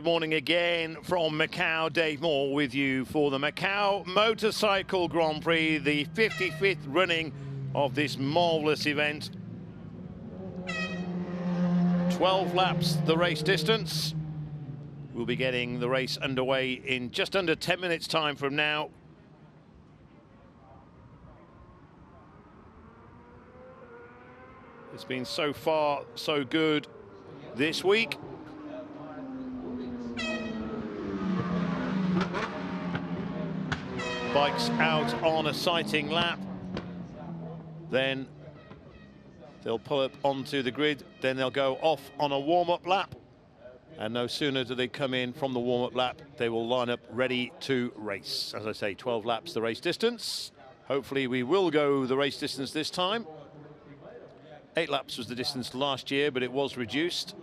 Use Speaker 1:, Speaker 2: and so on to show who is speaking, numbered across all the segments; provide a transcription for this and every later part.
Speaker 1: Good morning again from Macau. Dave Moore with you for the Macau Motorcycle Grand Prix, the 55th running of this marvellous event. 12 laps the race distance. We'll be getting the race underway in just under 10 minutes time from now. It's been so far so good this week. Bikes out on a sighting lap, then they'll pull up onto the grid, then they'll go off on a warm-up lap, and no sooner do they come in from the warm-up lap, they will line up ready to race. As I say, 12 laps the race distance. Hopefully we will go the race distance this time. 8 laps was the distance last year, but it was reduced.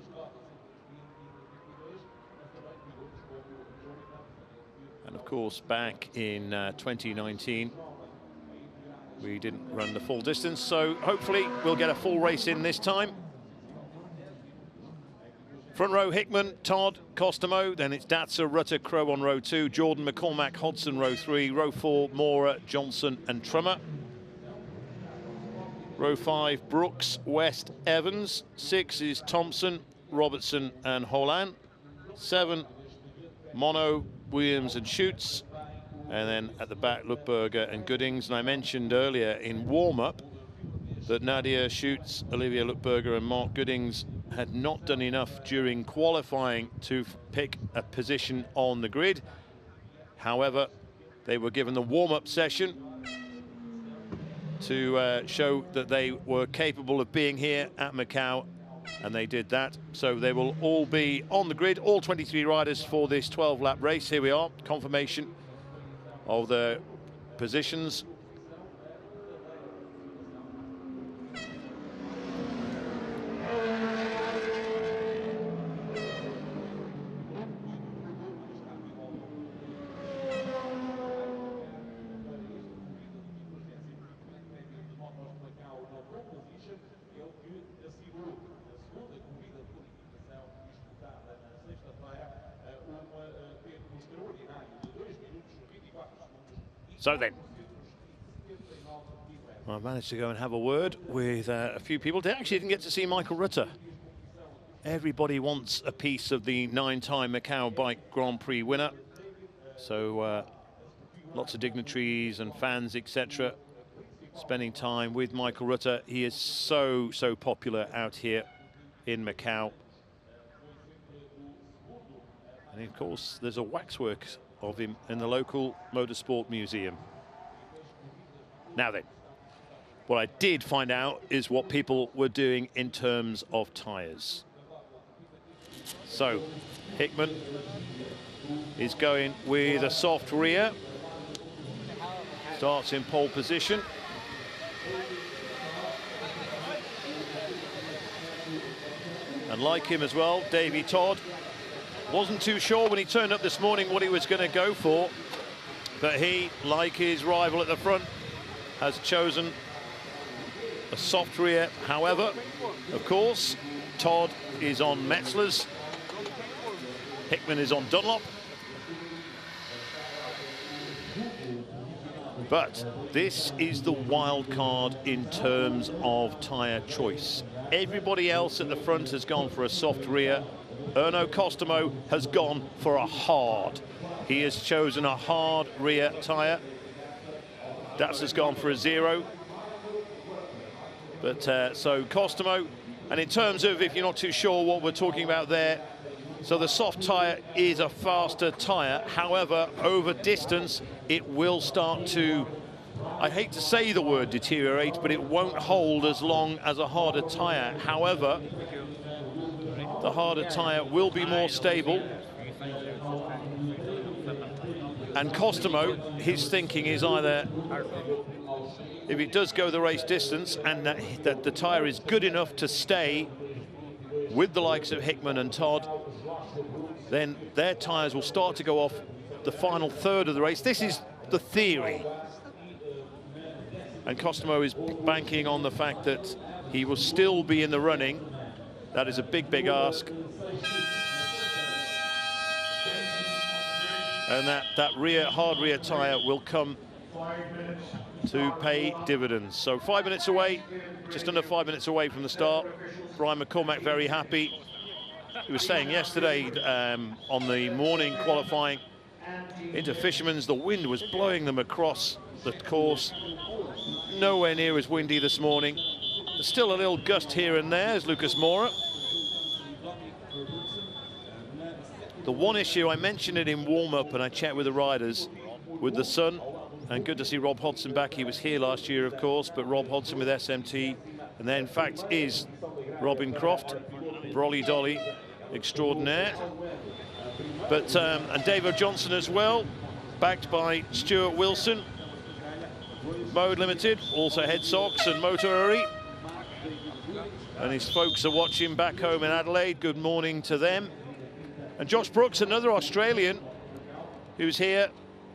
Speaker 1: And of course, back in 2019, we didn't run the full distance, so hopefully we'll get a full race in this time. Front row, Hickman, Todd, Costomo, then it's Datsa, Rutter, Crow on row 2, Jordan, McCormack, Hodson, row 3, row 4, Mora, Johnson and Trummer. Row 5, Brooks, West, Evans. 6 is Thompson, Robertson and Holland. 7, Mono, Williams and Schutz. And then at the back, Lutberger and Goodings. And I mentioned earlier in warm-up that Nadia Schutz, Olivia Lutberger and Mark Goodings had not done enough during qualifying to pick a position on the grid. However, they were given the warm-up session to show that they were capable of being here at Macau, and they did that. So they will all be on the grid, all 23 riders for this 12-lap race. Here we are, confirmation of the positions. So then, I managed to go and have a word with a few people. They actually didn't get to see Michael Rutter. Everybody wants a piece of the 9-time Macau Bike Grand Prix winner. So lots of dignitaries and fans, etc., spending time with Michael Rutter. He is so popular out here in Macau. And of course, there's a waxwork of him in the local motorsport museum. Now then, what I did find out is what people were doing in terms of tyres. So Hickman is going with a soft rear, starts in pole position. And like him as well, Davey Todd wasn't too sure when he turned up this morning what he was going to go for, but he, like his rival at the front, has chosen a soft rear. However, of course, Todd is on Metzler's, Hickman is on Dunlop. But this is the wild card in terms of tyre choice. Everybody else at the front has gone for a soft rear. Erno Costomo has gone for a hard. He has chosen a hard rear tyre. Dats has gone for a 0. But so Costomo, and in terms of, if you're not too sure what we're talking about there, so the soft tyre is a faster tyre. However, over distance, it will start to, I hate to say the word deteriorate, but it won't hold as long as a harder tyre. However, the harder tyre will be more stable. And Costomo, his thinking is either, if it does go the race distance and that the tyre is good enough to stay with the likes of Hickman and Todd, then their tyres will start to go off the final third of the race. This is the theory. And Costomo is banking on the fact that he will still be in the running. That is a big ask. And that hard rear tyre will come to pay dividends. So 5 minutes away, just under 5 minutes away from the start. Brian McCormack very happy. He was saying yesterday on the morning qualifying into Fisherman's, the wind was blowing them across the course. Nowhere near as windy this morning. There's still a little gust here and there, as Lucas Mora. The one issue, I mentioned it in warm-up and I checked with the riders, with the sun, and good to see Rob Hodson back. He was here last year, of course, but Rob Hodson with SMT, and there in fact is Robin Croft, Brolly Dolly extraordinaire. But and Davo Johnson as well, backed by Stuart Wilson. Mode Limited, also Head Socks and Motorari. And his folks are watching back home in Adelaide. Good morning to them. And Josh Brooks, another Australian who's here.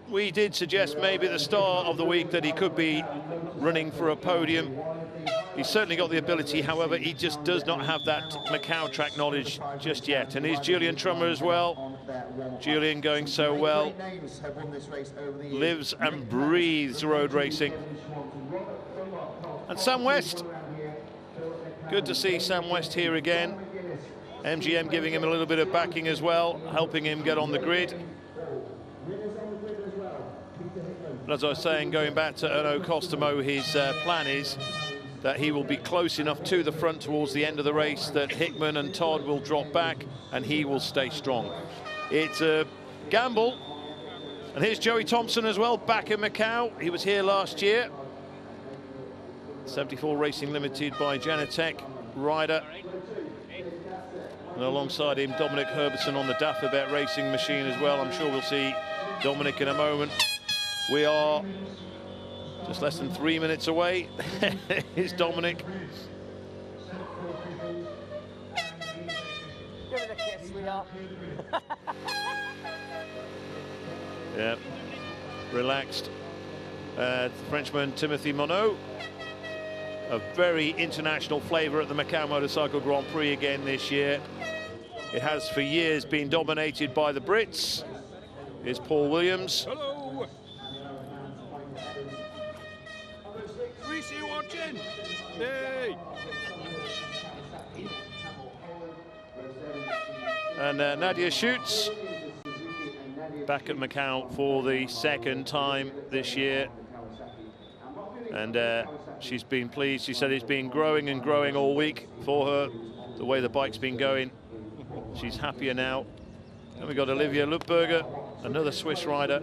Speaker 1: We did suggest maybe at the start of the week that he could be running for a podium. He's certainly got the ability, however, he just does not have that Macau track knowledge just yet. And here's Julian Trummer as well. Julian going so well. Lives and breathes road racing. And Sam West. Good to see Sam West here again. MGM giving him a little bit of backing as well, helping him get on the grid. But as I was saying, going back to Erno Costamo, his plan is that he will be close enough to the front towards the end of the race that Hickman and Todd will drop back and he will stay strong. It's a gamble. And here's Joey Thompson as well, back in Macau. He was here last year. 74 Racing Limited by Janatech rider. And alongside him, Dominic Herbertson on the Dapperbet racing machine as well. I'm sure we'll see Dominic in a moment. We are just less than 3 minutes away. Here's Dominic.
Speaker 2: Give it a kiss, sweetheart.
Speaker 1: Yeah, relaxed. Frenchman Timothy Monod. A very international flavour at the Macau Motorcycle Grand Prix again this year. It has for years been dominated by the Brits. Here's Paul Williams.
Speaker 3: Hello. Prix, you watching? Hey.
Speaker 1: And Nadia Schutz back at Macau for the second time this year. And she's been pleased. She said it's been growing and growing all week for her, the way the bike's been going. She's happier now. And we've got Olivia Lupberger, another Swiss rider.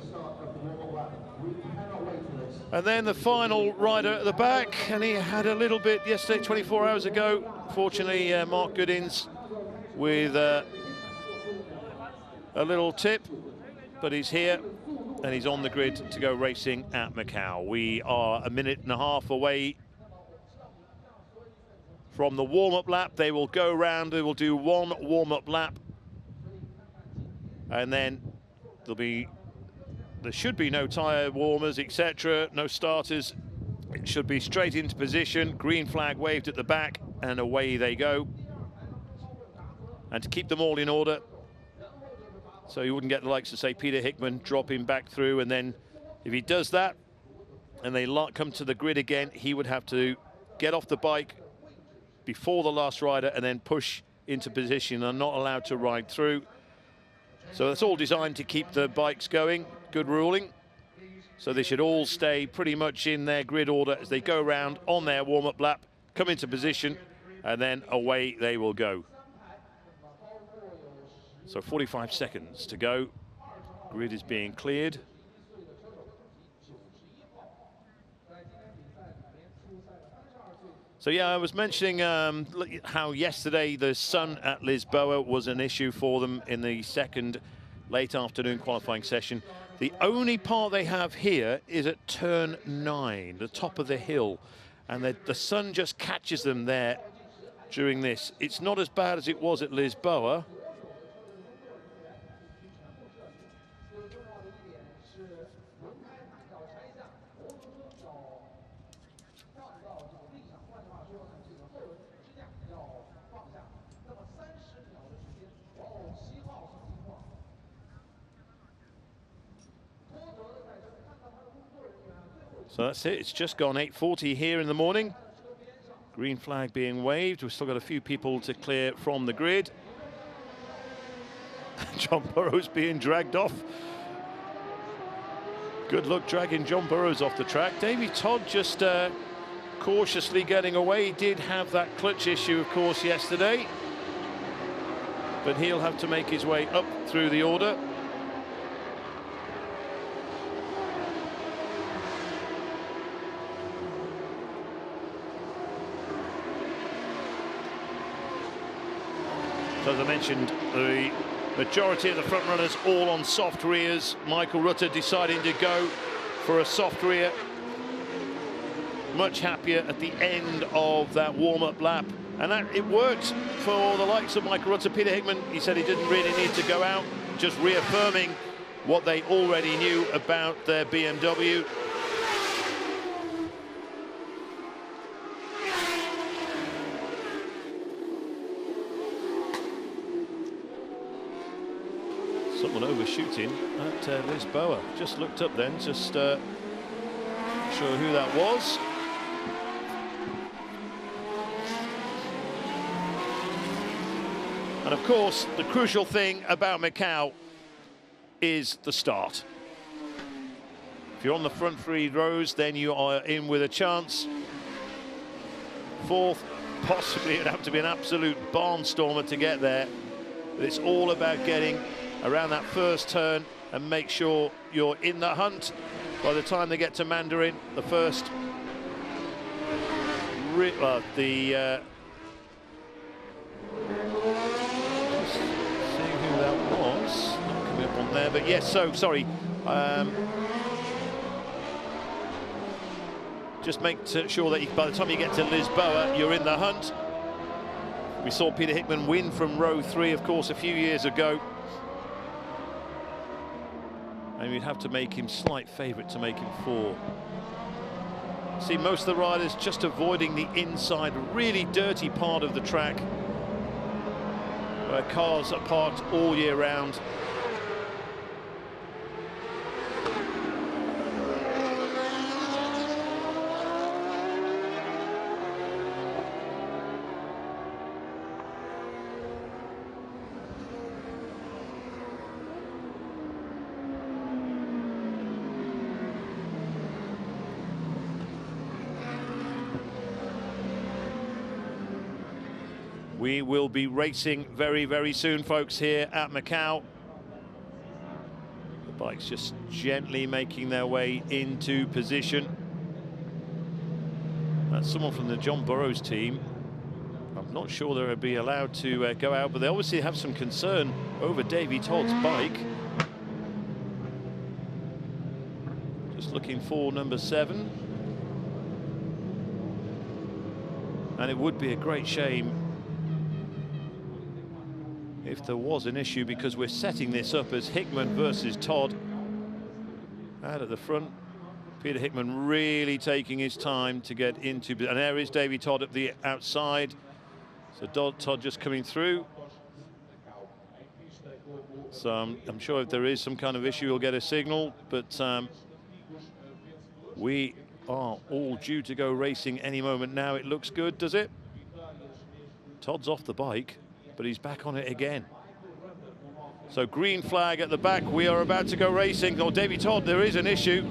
Speaker 1: And then the final rider at the back, and he had a little bit yesterday, 24 hours ago. Fortunately, Mark Goodins with a little tip, but he's here. And he's on the grid to go racing at Macau. We are a minute and a half away from the warm-up lap. They will go round, they will do one warm-up lap. And then there should be no tyre warmers, etc., no starters. It should be straight into position, green flag waved at the back, and away they go. And to keep them all in order, so you wouldn't get the likes of, say, Peter Hickman dropping back through, and then if he does that and they come to the grid again, he would have to get off the bike before the last rider and then push into position and not allowed to ride through. So that's all designed to keep the bikes going. Good ruling. So they should all stay pretty much in their grid order as they go around on their warm-up lap, come into position, and then away they will go. So 45 seconds to go. Grid is being cleared. So yeah, I was mentioning how yesterday the sun at Lisboa was an issue for them in the second late afternoon qualifying session. The only part they have here is at turn 9, the top of the hill. And the sun just catches them there during this. It's not as bad as it was at Lisboa. So that's it. It's just gone 8:40 here in the morning. Green flag being waved. We've still got a few people to clear from the grid. John Burrows being dragged off. Good luck dragging John Burrows off the track. Davy Todd just cautiously getting away. He did have that clutch issue, of course, yesterday. But he'll have to make his way up through the order. So as I mentioned, the majority of the front runners all on soft rears. Michael Rutter deciding to go for a soft rear. Much happier at the end of that warm-up lap. And that it worked for the likes of Michael Rutter. Peter Hickman, he said he didn't really need to go out, just reaffirming what they already knew about their BMW. Someone overshooting at Lisboa. Just looked up then, just sure who that was. And of course, the crucial thing about Macau is the start. If you're on the front 3 rows, then you are in with a chance. 4th, possibly it'd have to be an absolute barnstormer to get there. But it's all about getting around that first turn and make sure you're in the hunt. By the time they get to Mandarin, the first seeing who that was, not coming up on there, but yes, so sorry, just make sure that by the time you get to Lisboa, you're in the hunt. We saw Peter Hickman win from row 3, of course, a few years ago. And you'd have to make him slight favourite to make him 4. See most of the riders just avoiding the inside, really dirty part of the track, where cars are parked all year round. We will be racing very, very soon, folks, here at Macau. The bikes just gently making their way into position. That's someone from the John Burrows team. I'm not sure they'll be allowed to go out, but they obviously have some concern over Davy Todd's bike. Just looking for number 7. And it would be a great shame if there was an issue, because we're setting this up as Hickman versus Todd. Out of the front, Peter Hickman really taking his time to get into, and there is Davy Todd at the outside. So Todd just coming through. So I'm sure if there is some kind of issue, we'll get a signal, but we are all due to go racing any moment now. It looks good, does it? Todd's off the bike, but he's back on it again. So green flag at the back. We are about to go racing. Oh, Davy Todd, there is an issue.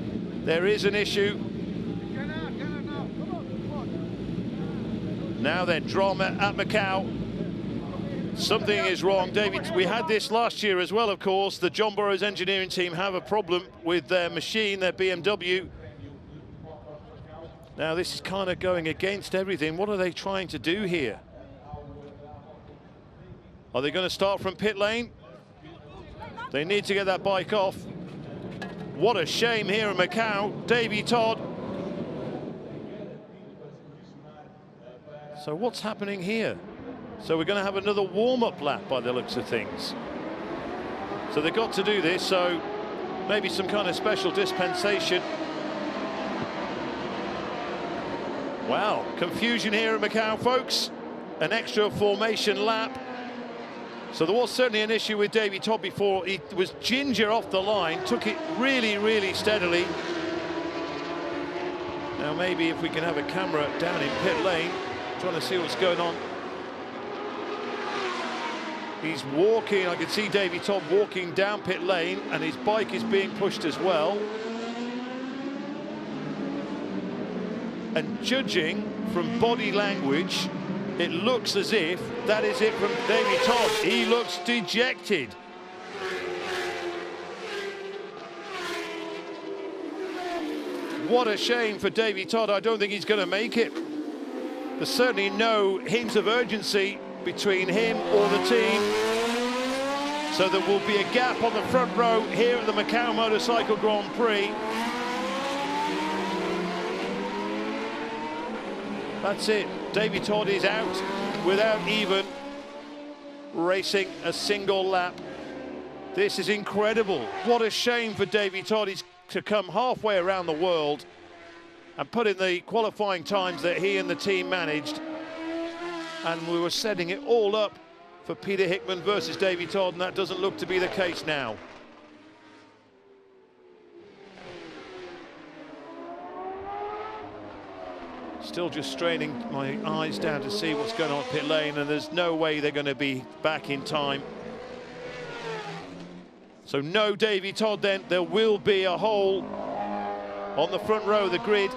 Speaker 1: There is an issue. Now then, drama at Macau. Something is wrong. David, we had this last year as well, of course. The John Burrows engineering team have a problem with their machine, their BMW. Now this is kind of going against everything. What are they trying to do here? Are they going to start from pit lane? They need to get that bike off. What a shame here in Macau. Davy Todd. So what's happening here? So we're going to have another warm-up lap by the looks of things. So they've got to do this, so maybe some kind of special dispensation. Wow, confusion here in Macau, folks. An extra formation lap. So there was certainly an issue with Davy Todd before. He was ginger off the line, took it really, really steadily. Now maybe if we can have a camera down in pit lane, trying to see what's going on. He's walking, I can see Davy Todd walking down pit lane, and his bike is being pushed as well. And judging from body language, it looks as if that is it from Davy Todd. He looks dejected. What a shame for Davy Todd. I don't think he's going to make it. There's certainly no hint of urgency between him or the team. So there will be a gap on the front row here at the Macau Motorcycle Grand Prix. That's it. Davy Todd is out without even racing a single lap. This is incredible. What a shame for Davy Todd. He's to come halfway around the world and put in the qualifying times that he and the team managed. And we were setting it all up for Peter Hickman versus Davy Todd, and that doesn't look to be the case now. Still just straining my eyes down to see what's going on at pit lane, and there's no way they're going to be back in time. So no Davy Todd then. There will be a hole on the front row of the grid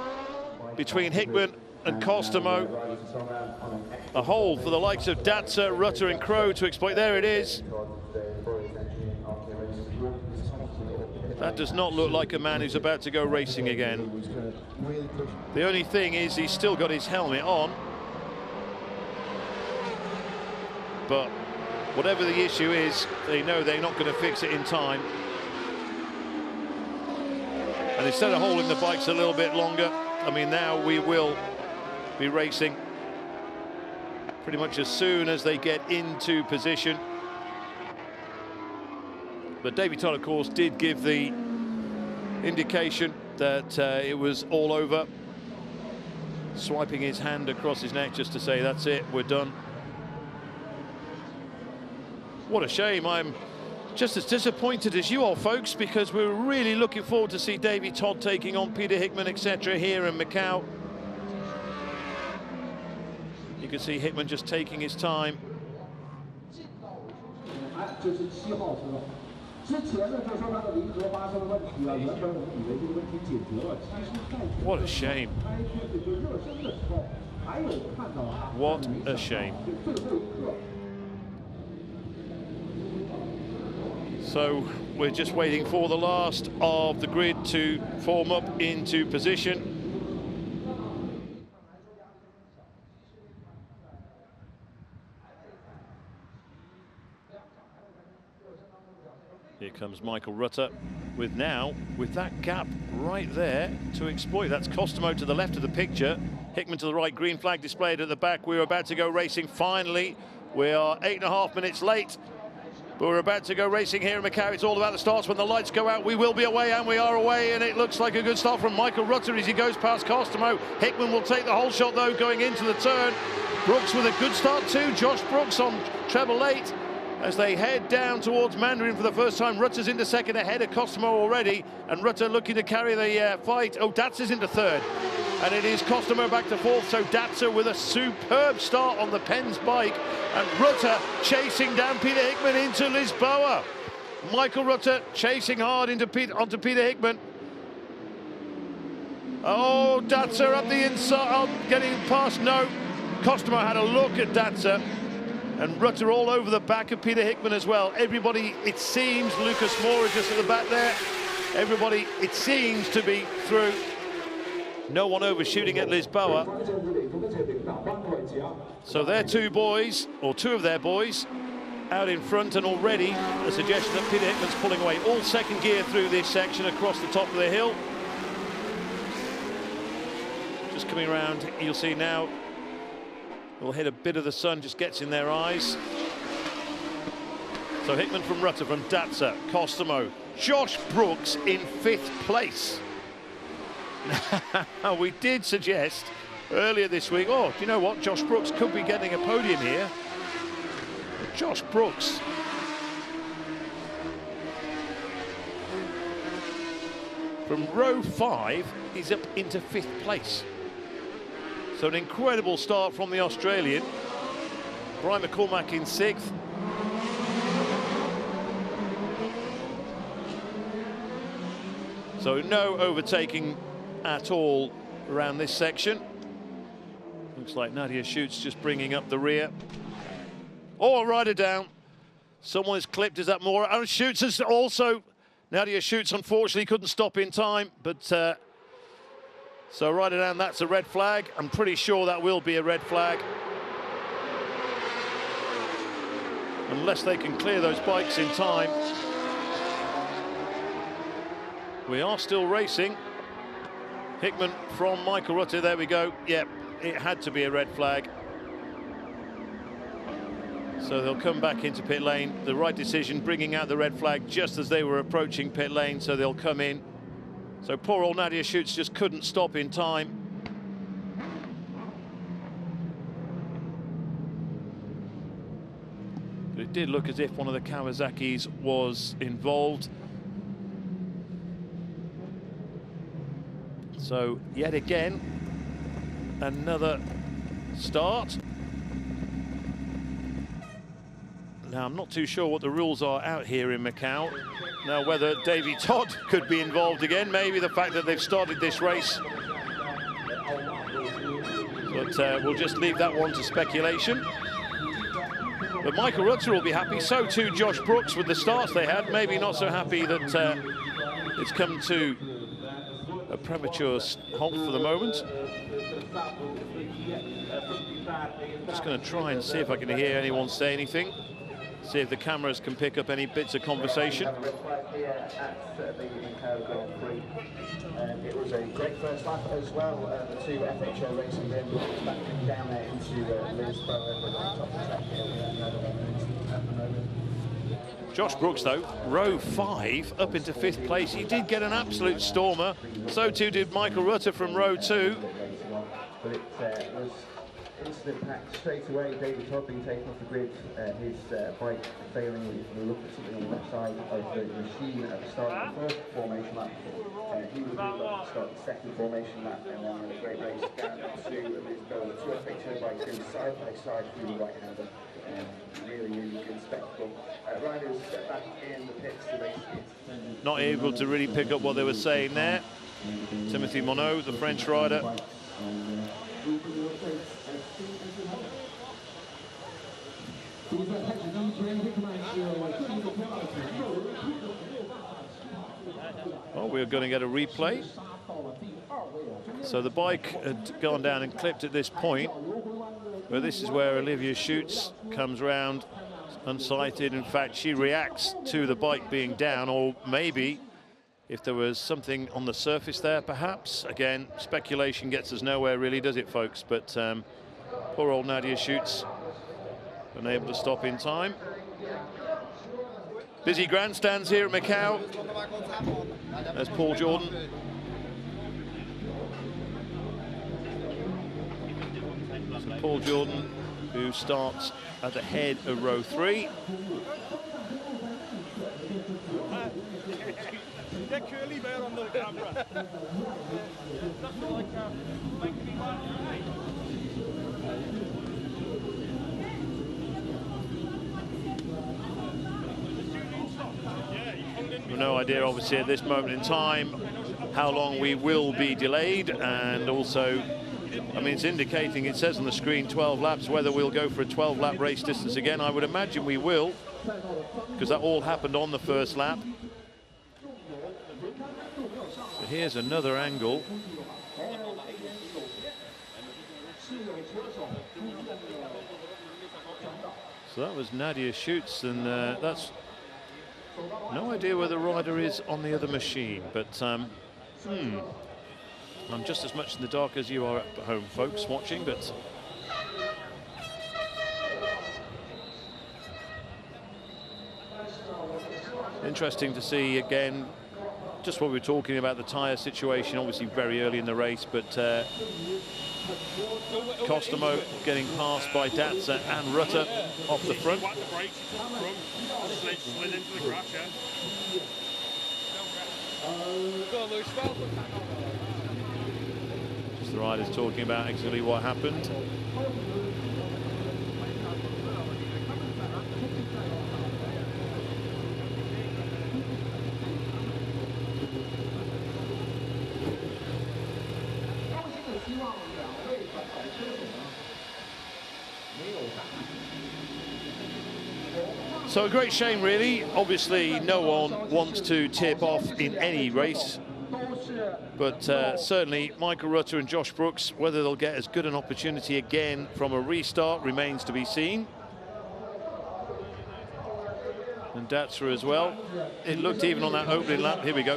Speaker 1: between Hickman and Costomo. A hole for the likes of Datsa, Rutter and Crow to exploit. There it is. That does not look like a man who's about to go racing again. The only thing is he's still got his helmet on. But whatever the issue is, they know they're not going to fix it in time. And instead of holding the bikes a little bit longer, I mean, now we will be racing pretty much as soon as they get into position. But Davy Todd, of course, did give the indication that it was all over, swiping his hand across his neck just to say, that's it, we're done. What a shame. I'm just as disappointed as you are, folks, because we were really looking forward to see Davy Todd taking on Peter Hickman, etc. here in Macau. You can see Hickman just taking his time. What a shame. What a shame. So we're just waiting for the last of the grid to form up into position. Here comes Michael Rutter with that gap right there to exploit. That's Costomo to the left of the picture, Hickman to the right, green flag displayed at the back. We're about to go racing finally. We are 8.5 minutes late. But we're about to go racing here in Macau. It's all about the starts. When the lights go out, we will be away, and we are away, and it looks like a good start from Michael Rutter as he goes past Costomo. Hickman will take the whole shot, though, going into the turn. Brooks with a good start, too. Josh Brooks on treble 8 as they head down towards Mandarin for the first time. Rutter's into second, ahead of Costomo already, and Rutter looking to carry the fight. Oh, Datsa's into third, and it is Costomo back to fourth. So Datsa with a superb start on the Penn's bike, and Rutter chasing down Peter Hickman into Lisboa. Michael Rutter chasing hard onto Peter Hickman. Oh, Datsa up the inside, getting past. No, Costomo had a look at Datsa, and Rutter all over the back of Peter Hickman as well. Everybody, it seems, Lucas Moore is just at the back there. Everybody, it seems to be through. No one overshooting at Lisboa. So their two boys, or two of their boys, out in front, and already a suggestion that Peter Hickman's pulling away. All second gear through this section across the top of the hill. Just coming around, you'll see now, we'll hit a bit of the sun, just gets in their eyes. So Hickman from Rutter, from Datsa, Costomo, Josh Brooks in 5th place. Now, we did suggest earlier this week, oh, do you know what? Josh Brooks could be getting a podium here. But Josh Brooks. From row 5, he's up into 5th place. So an incredible start from the Australian. Brian McCormack in 6th. So no overtaking at all around this section. Looks like Nadia Schutz just bringing up the rear. Oh, rider down. Someone is clipped. Is that more? Oh, Schutz is also. Nadia Schutz unfortunately couldn't stop in time, but so rider down. That's a red flag. I'm pretty sure that will be a red flag, unless they can clear those bikes in time. We are still racing. Hickman from Michael Rutter. There we go. Yep, it had to be a red flag. So they'll come back into pit lane. The right decision, bringing out the red flag just as they were approaching pit lane, so they'll come in. So poor old Nadia Schutz just couldn't stop in time. But it did look as if one of the Kawasaki's was involved. So yet again, another start. Now, I'm not too sure what the rules are out here in Macau. Now, whether Davey Todd could be involved again, maybe the fact that they've started this race. But we'll just leave that one to speculation. But Michael Rutter will be happy, so too Josh Brooks with the starts they had. Maybe not so happy that it's come to a premature halt for the moment. Just going to try and see if I can hear anyone say anything. See if the cameras can pick up any bits of conversation.
Speaker 2: It was a great first lap as well. The two FHO racing vehicles back down there into Lisbon over the top of the track here.
Speaker 1: Josh Brooks, though, row 5 up into 5th place. He did get an absolute stormer. So too did Michael Rutter from row 2.
Speaker 2: But it was instant impact straight away. David Todd being taken off the grid, his bike failing. We looked at something on the left side of the machine at the start of the first formation lap. He was moved up to start the second formation lap, and then had a great race down to Lisbon. The two FHO bikes going side by side through the right-hander. Really good spectacle. Riders back in the pits to race it.
Speaker 1: Not able to really pick up what they were saying there. Timothy Monod, the French rider. Oh, we're going to get a replay. So the bike had gone down and clipped at this point, but this is where Olivia Schutz comes round unsighted. In fact, she reacts to the bike being down, or maybe if there was something on the surface there, perhaps. Again, speculation gets us nowhere really, does it, folks? But poor old Nadia Schutz, unable to stop in time. Busy grandstands here at Macau. There's Paul Jordan. So Paul Jordan, who starts at the head of row 3.
Speaker 3: Get curly bear under the camera.
Speaker 1: We've no idea, obviously, at this moment in time, how long we will be delayed, and also, I mean, it's indicating, it says on the screen 12 laps, whether we'll go for a 12-lap race distance again. I would imagine we will, because that all happened on the first lap. So here's another angle. So that was Nadia Schutz, and that's no idea where the rider is on the other machine, but I'm just as much in the dark as you are at home, folks, watching, but interesting to see again just what we were talking about, the tyre situation, obviously very early in the race, but Costomo getting passed by Datza and Rutter off the front. Just the riders talking about exactly what happened. So a great shame, really. Obviously, no one wants to tip off in any race. But certainly, Michael Rutter and Josh Brooks, whether they'll get as good an opportunity again from a restart remains to be seen. And Datsa as well. It looked even on that opening lap. Here we go.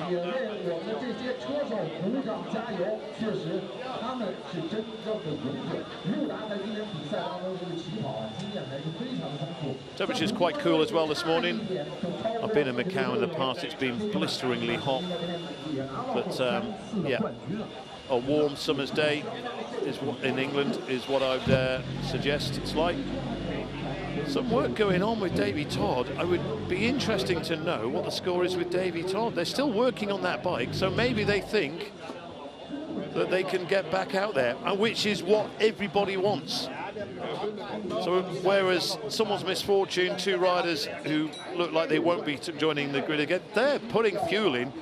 Speaker 1: Temperature's quite cool as well this morning. I've been in Macau in the past, it's been blisteringly hot. But yeah, a warm summer's day is in England is what I'd suggest it's like. Some work going on with Davey Todd. I would be interesting to know what the score is with Davey Todd. They're still working on that bike, so maybe they think that they can get back out there, which is what everybody wants. So whereas someone's misfortune, two riders who look like they won't be joining the grid again, they're putting fuel in.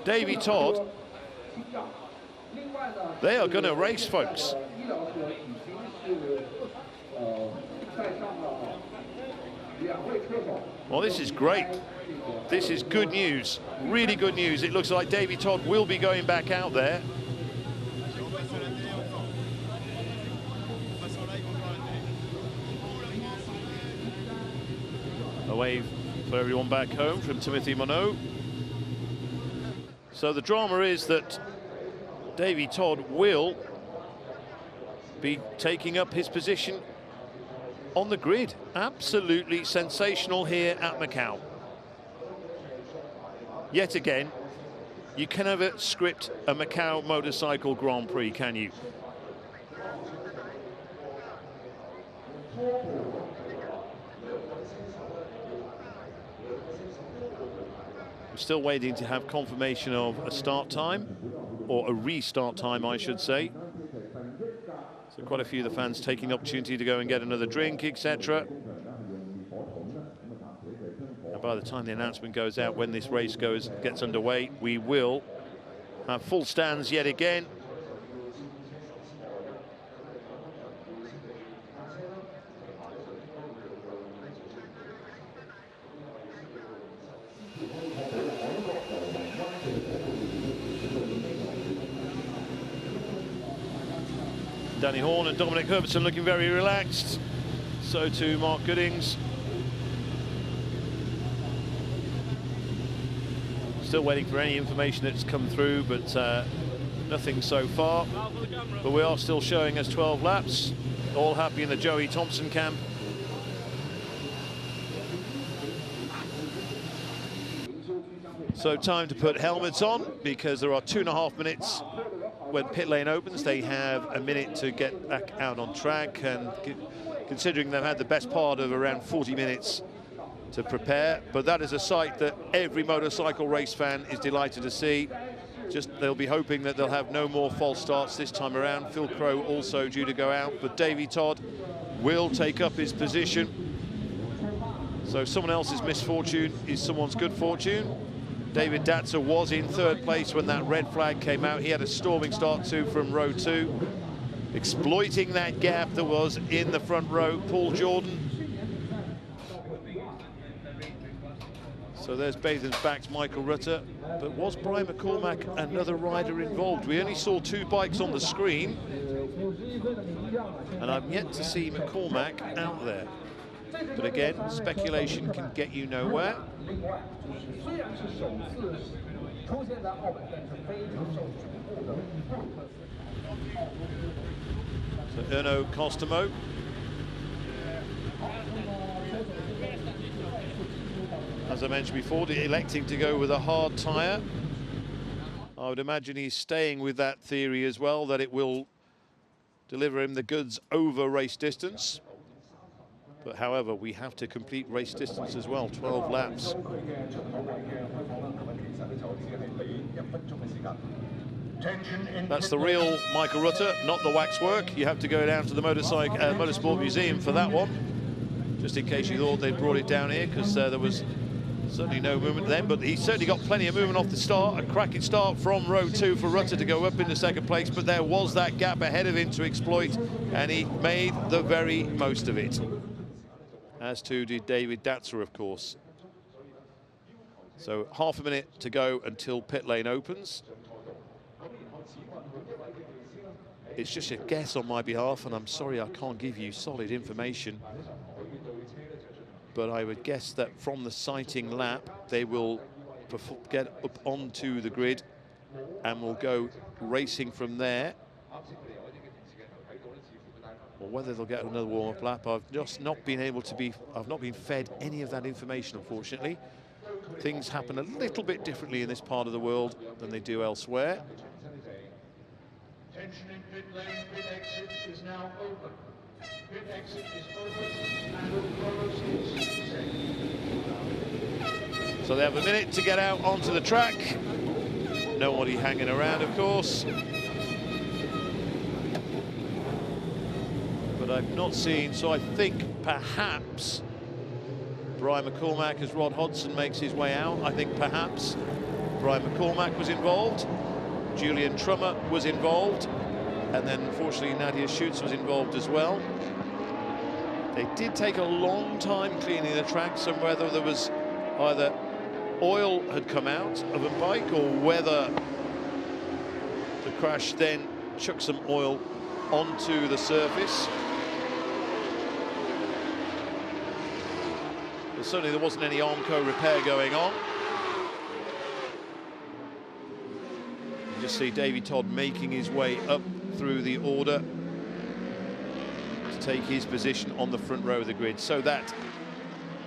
Speaker 1: Davey Todd, they are going to race, folks. Well, this is great. This is good news, really good news. It looks like Davey Todd will be going back out there. A wave for everyone back home from Timothy Monod. So the drama is that Davey Todd will be taking up his position on the grid. Absolutely sensational here at Macau. Yet again, you can never script a Macau motorcycle Grand Prix, can you? I'm still waiting to have confirmation of a start time, or a restart time, I should say. So quite a few of the fans taking the opportunity to go and get another drink, etc. And by the time the announcement goes out, when this race gets underway, we will have full stands yet again. Danny Horn and Dominic Herbertson looking very relaxed. So too Mark Goodings. Still waiting for any information that's come through, but nothing so far. But we are still showing us 12 laps. All happy in the Joey Thompson camp. So time to put helmets on, because there are 2.5 minutes when pit lane opens. They have a minute to get back out on track, and considering they've had the best part of around 40 minutes to prepare, but that is a sight that every motorcycle race fan is delighted to see. Just they'll be hoping that they'll have no more false starts this time around. Phil Crowe also due to go out, but Davey Todd will take up his position. So someone else's misfortune is someone's good fortune. David Datsa was in third place when that red flag came out. He had a storming start too from row 2, exploiting that gap that was in the front row. Paul Jordan. So there's Bathen's backed Michael Rutter, but was Brian McCormack another rider involved? We only saw 2 bikes on the screen, and I'm yet to see McCormack out there. But again, speculation can get you nowhere. So Erno Costomo. As I mentioned before, electing to go with a hard tyre. I would imagine he's staying with that theory as well, that it will deliver him the goods over race distance. But however, we have to complete race distance as well, 12 laps. That's the real Michael Rutter, not the waxwork. You have to go down to the Motorsport Museum for that one, just in case you thought they'd brought it down here, because there was certainly no movement then, but he certainly got plenty of movement off the start. A cracking start from row 2 for Rutter to go up into second place, but there was that gap ahead of him to exploit, and he made the very most of it. As too did David Datzer, of course. So half a minute to go until pit lane opens. It's just a guess on my behalf, and I'm sorry I can't give you solid information. But I would guess that from the sighting lap, they will get up onto the grid and will go racing from there. Or whether they'll get another warm-up lap, I've just not been able to be, I've not been fed any of that information, unfortunately. Things happen a little bit differently in this part of the world than they do elsewhere.
Speaker 4: Attention in pit lane, pit exit is now open. Pit exit is open and will close in 60 seconds.
Speaker 1: So they have a minute to get out onto the track. Nobody hanging around, of course. But I've not seen, so I think perhaps Brian McCormack, as Rod Hodson makes his way out, I think perhaps Brian McCormack was involved. Julian Trummer was involved, and then unfortunately Nadia Schutz was involved as well. They did take a long time cleaning the track, so whether there was either oil had come out of a bike or whether the crash then chucked some oil onto the surface. But certainly there wasn't any Armco repair going on. You just see Davy Todd making his way up through the order to take his position on the front row of the grid. So that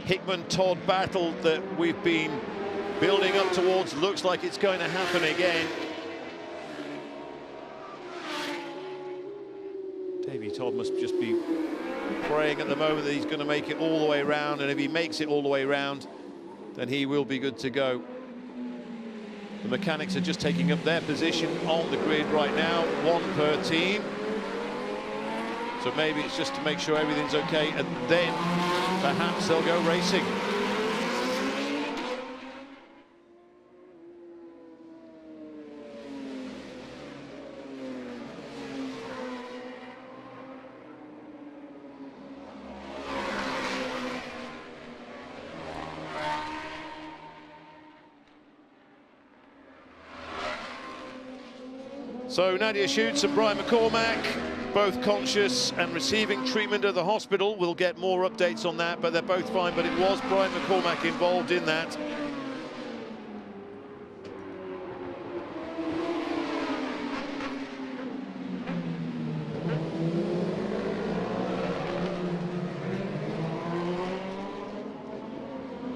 Speaker 1: Hickman-Todd battle that we've been building up towards looks like it's going to happen again. Davy Todd must just be praying at the moment that he's going to make it all the way around, and if he makes it all the way around, then he will be good to go. The mechanics are just taking up their position on the grid right now, one per team. So maybe it's just to make sure everything's okay, and then perhaps they'll go racing. So Nadia Schutz and Brian McCormack, both conscious and receiving treatment at the hospital. We'll get more updates on that, but they're both fine. But it was Brian McCormack involved in that.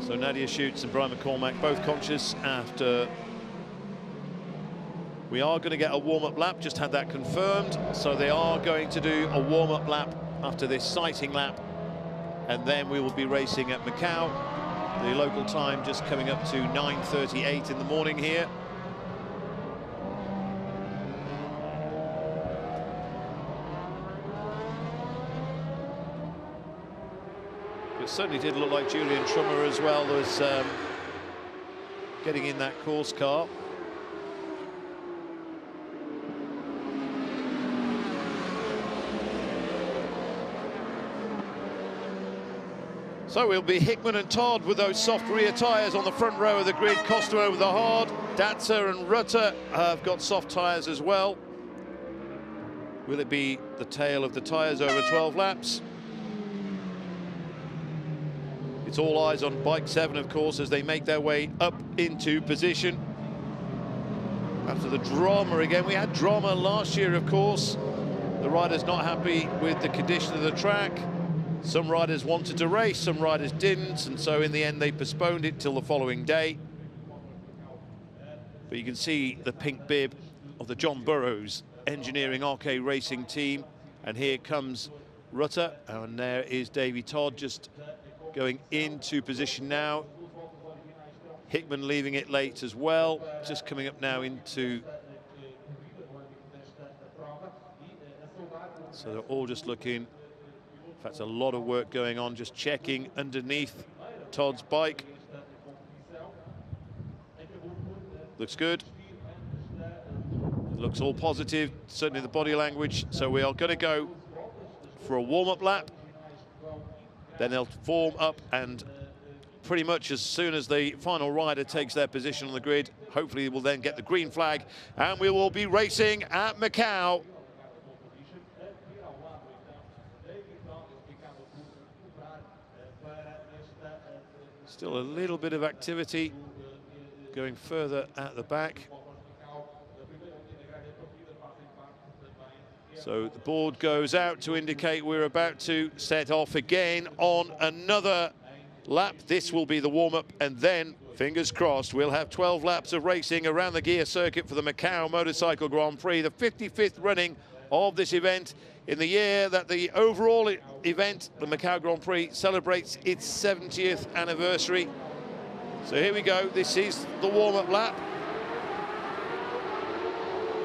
Speaker 1: So Nadia Schutz and Brian McCormack both conscious after. We are going to get a warm-up lap, just had that confirmed. So they are going to do a warm-up lap after this sighting lap. And then we will be racing at Macau. The local time just coming up to 9:38 in the morning here. It certainly did look like Julian Trummer as well was getting in that course car. So we'll be Hickman and Todd with those soft rear tyres on the front row of the grid. Costa over the hard. Datzer and Rutter have got soft tyres as well. Will it be the tail of the tyres over 12 laps? It's all eyes on bike 7, of course, as they make their way up into position. After the drama again, we had drama last year, of course. The riders not happy with the condition of the track. Some riders wanted to race, some riders didn't, and so in the end they postponed it till the following day. But you can see the pink bib of the John Burroughs Engineering RK Racing team, and here comes Rutter, and there is Davy Todd just going into position now. Hickman leaving it late as well, just coming up now into So they're all just looking. In fact, a lot of work going on, just checking underneath Todd's bike. Looks good. It looks all positive, certainly the body language. So we are going to go for a warm-up lap. Then they'll form up, and pretty much as soon as the final rider takes their position on the grid, hopefully we'll then get the green flag, and we will be racing at Macau. Still a little bit of activity going further at the back. So the board goes out to indicate we're about to set off again on another lap. This will be the warm-up, and then, fingers crossed, we'll have 12 laps of racing around the gear circuit for the Macau Motorcycle Grand Prix, the 55th running of this event in the year that the overall event, the Macau Grand Prix, celebrates its 70th anniversary. So here we go. This is the warm-up lap.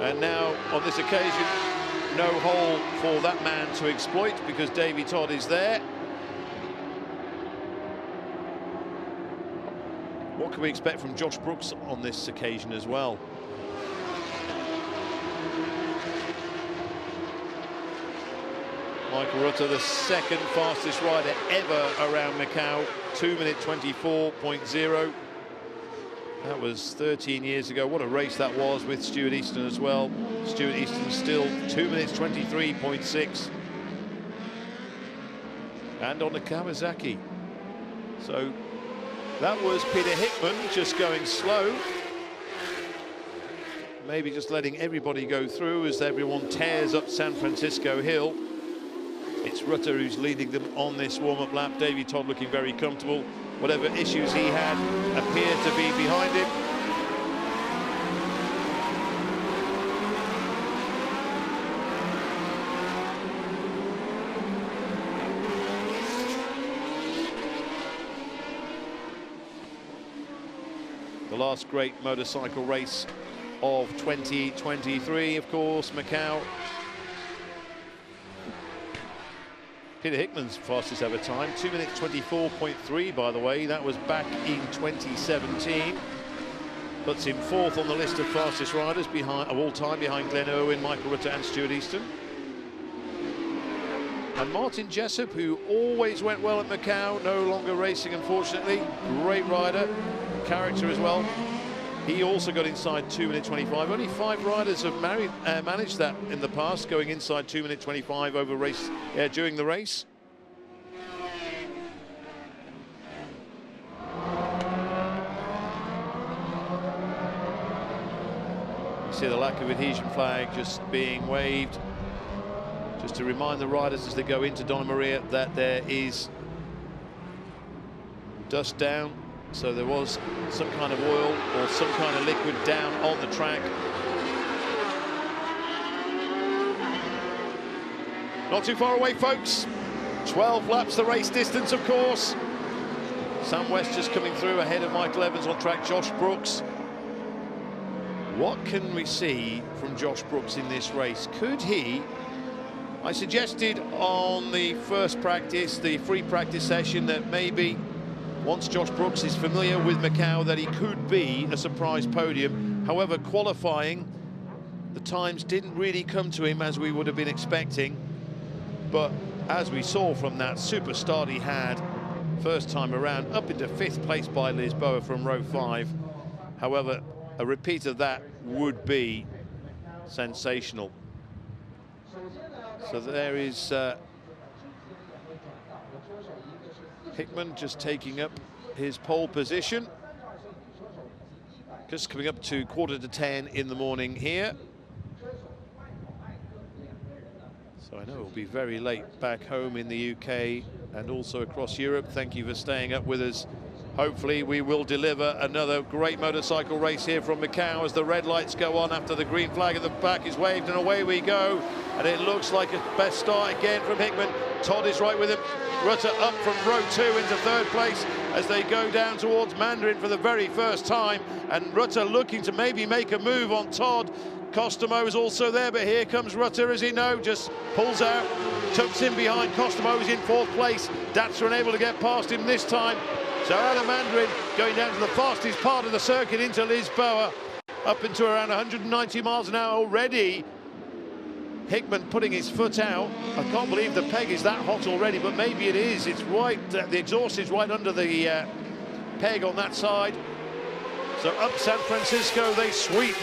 Speaker 1: And now, on this occasion, no hole for that man to exploit because Davy Todd is there. What can we expect from Josh Brooks on this occasion as well? Michael Rutter, the second fastest rider ever around Macau, 2 minute 24.0. That was 13 years ago. What a race that was with Stuart Easton as well. Stuart Easton still 2 minutes 23.6. And on the Kawasaki. So that was Peter Hickman just going slow. Maybe just letting everybody go through as everyone tears up San Francisco Hill. It's Rutter who's leading them on this warm-up lap. Davy Todd looking very comfortable. Whatever issues he had appear to be behind him. The last great motorcycle race of 2023, of course, Macau. Peter Hickman's fastest ever time, 2 minutes 24.3, by the way. That was back in 2017. Puts him fourth on the list of fastest riders of all time, behind Glenn Irwin, Michael Rutter and Stuart Easton. And Martin Jessup, who always went well at Macau, no longer racing, unfortunately. Great rider, character as well. He also got inside 2 minute 25. Only 5 riders have managed that in the past, going inside 2 minute 25 during the race. You see the lack of adhesion flag just being waved, just to remind the riders as they go into Donna Maria that there is dust down. So there was some kind of oil or some kind of liquid down on the track. Not too far away, folks. 12 laps the race distance, of course. Sam West just coming through ahead of Michael Evans on track. Josh Brooks. What can we see from Josh Brooks in this race? Could he? I suggested on the first practice, the free practice session, that maybe once Josh Brooks is familiar with Macau, that he could be a surprise podium. However, qualifying, the times didn't really come to him as we would have been expecting. But as we saw from that super start he had first time around, up into 5th place by Lisboa from row 5. However, a repeat of that would be sensational. So there is Hickman just taking up his pole position. Just coming up to 9:45 in the morning here. So I know it will be very late back home in the UK and also across Europe. Thank you for staying up with us. Hopefully we will deliver another great motorcycle race here from Macau as the red lights go on after the green flag at the back is waved, and away we go. And it looks like a best start again from Hickman. Todd is right with him. Rutter up from row 2 into 3rd place as they go down towards Mandarin for the very first time. And Rutter looking to maybe make a move on Todd. Costomo is also there, but here comes Rutter, as he know, just pulls out, tucks in behind. Costomo is in 4th place. Datsa unable to get past him this time. So Mandarin going down to the fastest part of the circuit into Lisboa, up into around 190 miles an hour already. Hickman putting his foot out. I can't believe the peg is that hot already, but maybe it is. It's right, the exhaust is right under the peg on that side. So up San Francisco they sweep.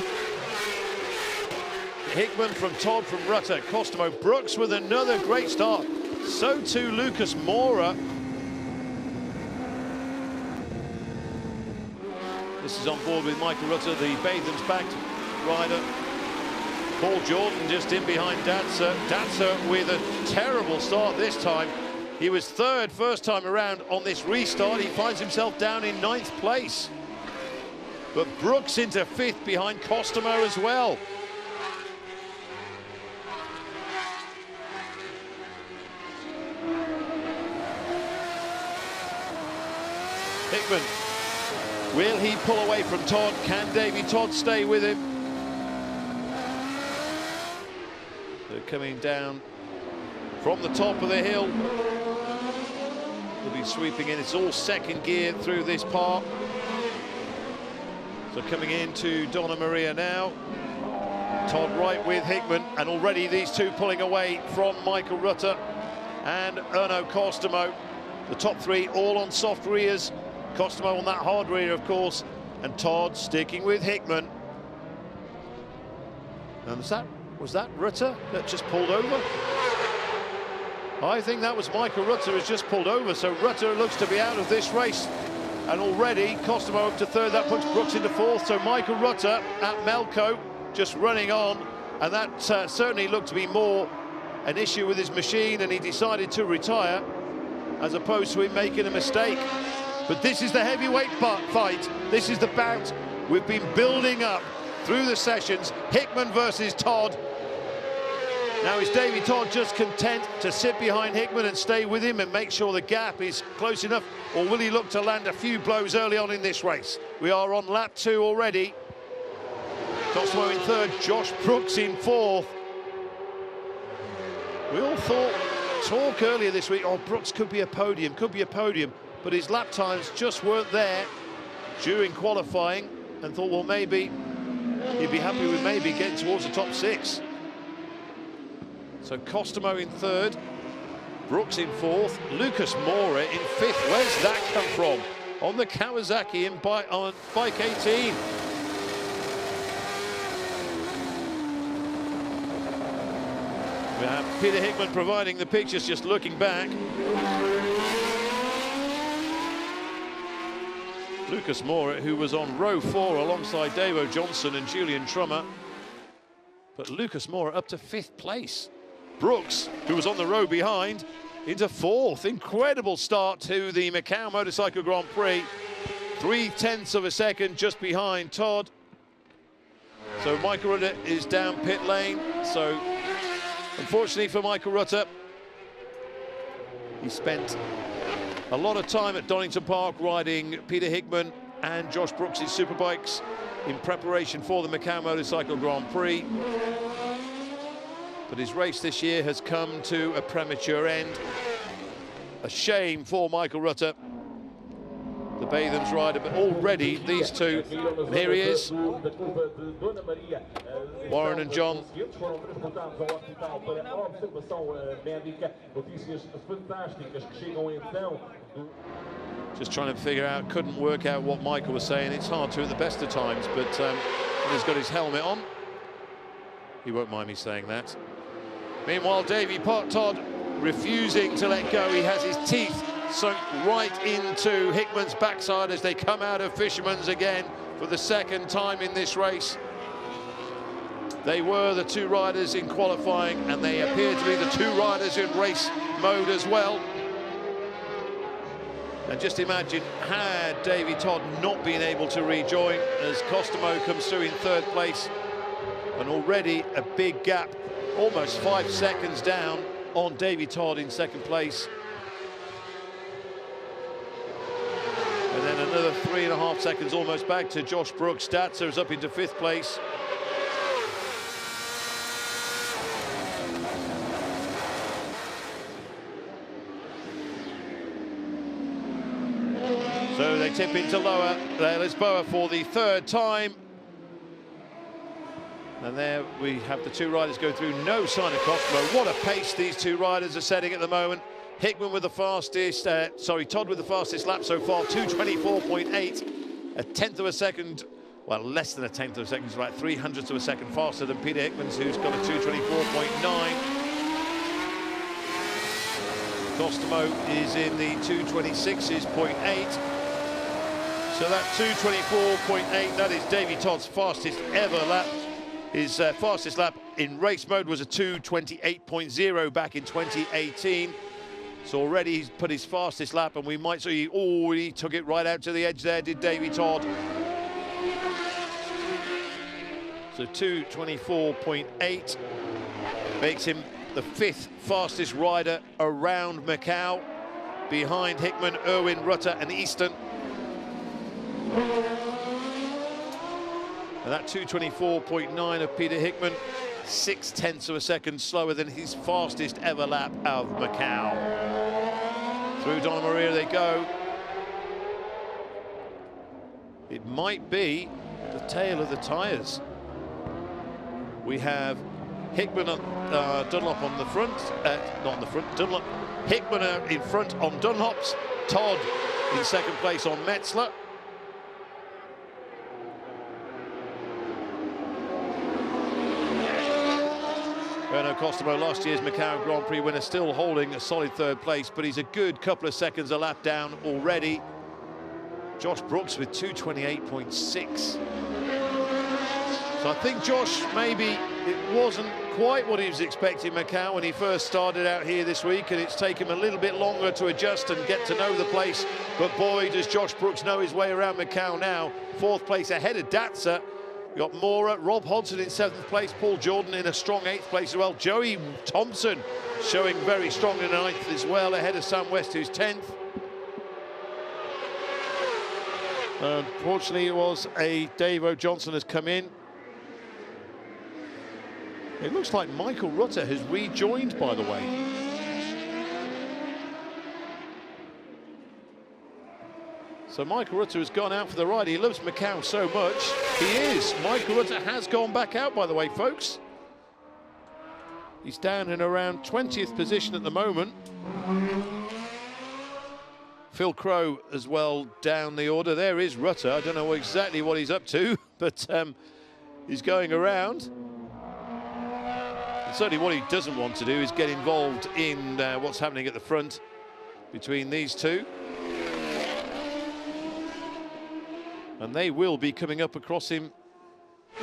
Speaker 1: Hickman from Todd, from Rutter, Costomo, Brooks with another great start. So too Lucas Mora. This is on board with Michael Rutter, the Batham's-backed rider. Paul Jordan just in behind Datsa. Datsa with a terrible start this time. He was 3rd first time around on this restart. He finds himself down in 9th place. But Brooks into 5th behind Costomo as well. Hickman, will he pull away from Todd? Can Davy Todd stay with him? They're coming down from the top of the hill. They'll be sweeping in. It's all 2nd gear through this part. So coming into Donna Maria now. Todd right with Hickman, and already these two pulling away from Michael Rutter and Erno Costomo. The top 3 all on soft rears. Costomo on that hard rear, of course, and Todd sticking with Hickman. And was that Rutter that just pulled over? I think that was Michael Rutter who's just pulled over, so Rutter looks to be out of this race. And already Costomo up to 3rd, that puts Brooks into 4th, so Michael Rutter at Melco just running on, and that certainly looked to be more an issue with his machine, and he decided to retire as opposed to him making a mistake. But this is the heavyweight fight. This is the bout we've been building up through the sessions. Hickman versus Todd. Now is Davy Todd just content to sit behind Hickman and stay with him and make sure the gap is close enough, or will he look to land a few blows early on in this race? We are on lap 2 already. Costomo in 3rd, Josh Brooks in 4th. We all talk earlier this week, oh, Brooks could be a podium, but his lap times just weren't there during qualifying, and thought, well, maybe he'd be happy with maybe getting towards the top 6. So Costomo in 3rd, Brooks in 4th, Lucas Mora in 5th. Where's that come from? On the Kawasaki on bike 18. We have Peter Hickman providing the pictures, just looking back. Lucas Mora, who was on row 4 alongside Davo Johnson and Julian Trummer. But Lucas Mora up to 5th place. Brooks, who was on the row behind, into 4th. Incredible start to the Macau Motorcycle Grand Prix. 0.3 of a second just behind Todd. So Michael Rutter is down pit lane. So unfortunately for Michael Rutter, he spent a lot of time at Donington Park riding Peter Hickman and Josh Brooks' superbikes in preparation for the Macau Motorcycle Grand Prix. But his race this year has come to a premature end. A shame for Michael Rutter, the Batham's rider, but already these two, and here he is, Warren and John. Just trying to figure out, couldn't work out what Michael was saying. It's hard to at the best of times, but he's got his helmet on. He won't mind me saying that. Meanwhile, Davy Todd refusing to let go. He has his teeth sunk right into Hickman's backside as they come out of Fisherman's again for the 2nd time in this race. They were the 2 riders in qualifying, and they appear to be the 2 riders in race mode as well. And just imagine, had Davy Todd not been able to rejoin, as Costomo comes through in 3rd place, and already a big gap, almost 5 seconds down on Davy Todd in 2nd place. And then another 3.5 seconds almost back to Josh Brooks. Datsa is up into 5th place. tip into lower Lisboa for the third time. And there we have the two riders go through, no sign of Costello. What a pace these two riders are setting at the moment. Hickman with the fastest, Todd with the fastest lap so far, 2:24.8, a tenth of a second, well, less than a tenth of a second, it's about 300ths of a second faster than Peter Hickman's, who's got a 2:24.9. Costello is in the 2:26.8. So that 2:24.8, that is Davy Todd's fastest ever lap. His fastest lap in race mode was a 2:28.0 back in 2018. So already he's put his fastest lap, and we might see, oh, he took it right out to the edge there, did Davy Todd. So 2:24.8 makes him the 5th fastest rider around Macau, behind Hickman, Irwin, Rutter and Easton. And that 2:24.9 of Peter Hickman, 0.6 of a second slower than his fastest ever lap out of Macau. Through Donna Maria they go. It might be the tale of the tyres. We have Hickman, Dunlop on the front, not on the front, Dunlop, Hickman in front on Dunlops, Todd in second place on Metzler. Bernard Costello, last year's Macau Grand Prix winner, still holding a solid third place, but he's a good couple of seconds a lap down already. Josh Brooks with 2:28.6. So I think Josh, maybe it wasn't quite what he was expecting Macau when he first started out here this week, and it's taken him a little bit longer to adjust and get to know the place. But boy, does Josh Brooks know his way around Macau now. 4th place ahead of Datsa. We've got Mora, Rob Hodson in 7th place, Paul Jordan in a strong 8th place as well. Joey Thompson showing very strong in 9th as well, ahead of Sam West, who's 10th. Unfortunately, it was a Dave O'Johnson has come in. It looks like Michael Rutter has rejoined, by the way. So Michael Rutter has gone out for the ride. He loves Macau so much. He is. Michael Rutter has gone back out, by the way, folks. He's down in around 20th position at the moment. Phil Crow as well down the order. There is Rutter. I don't know exactly what he's up to, but he's going around. And certainly what he doesn't want to do is get involved in what's happening at the front between these two. And they will be coming up across him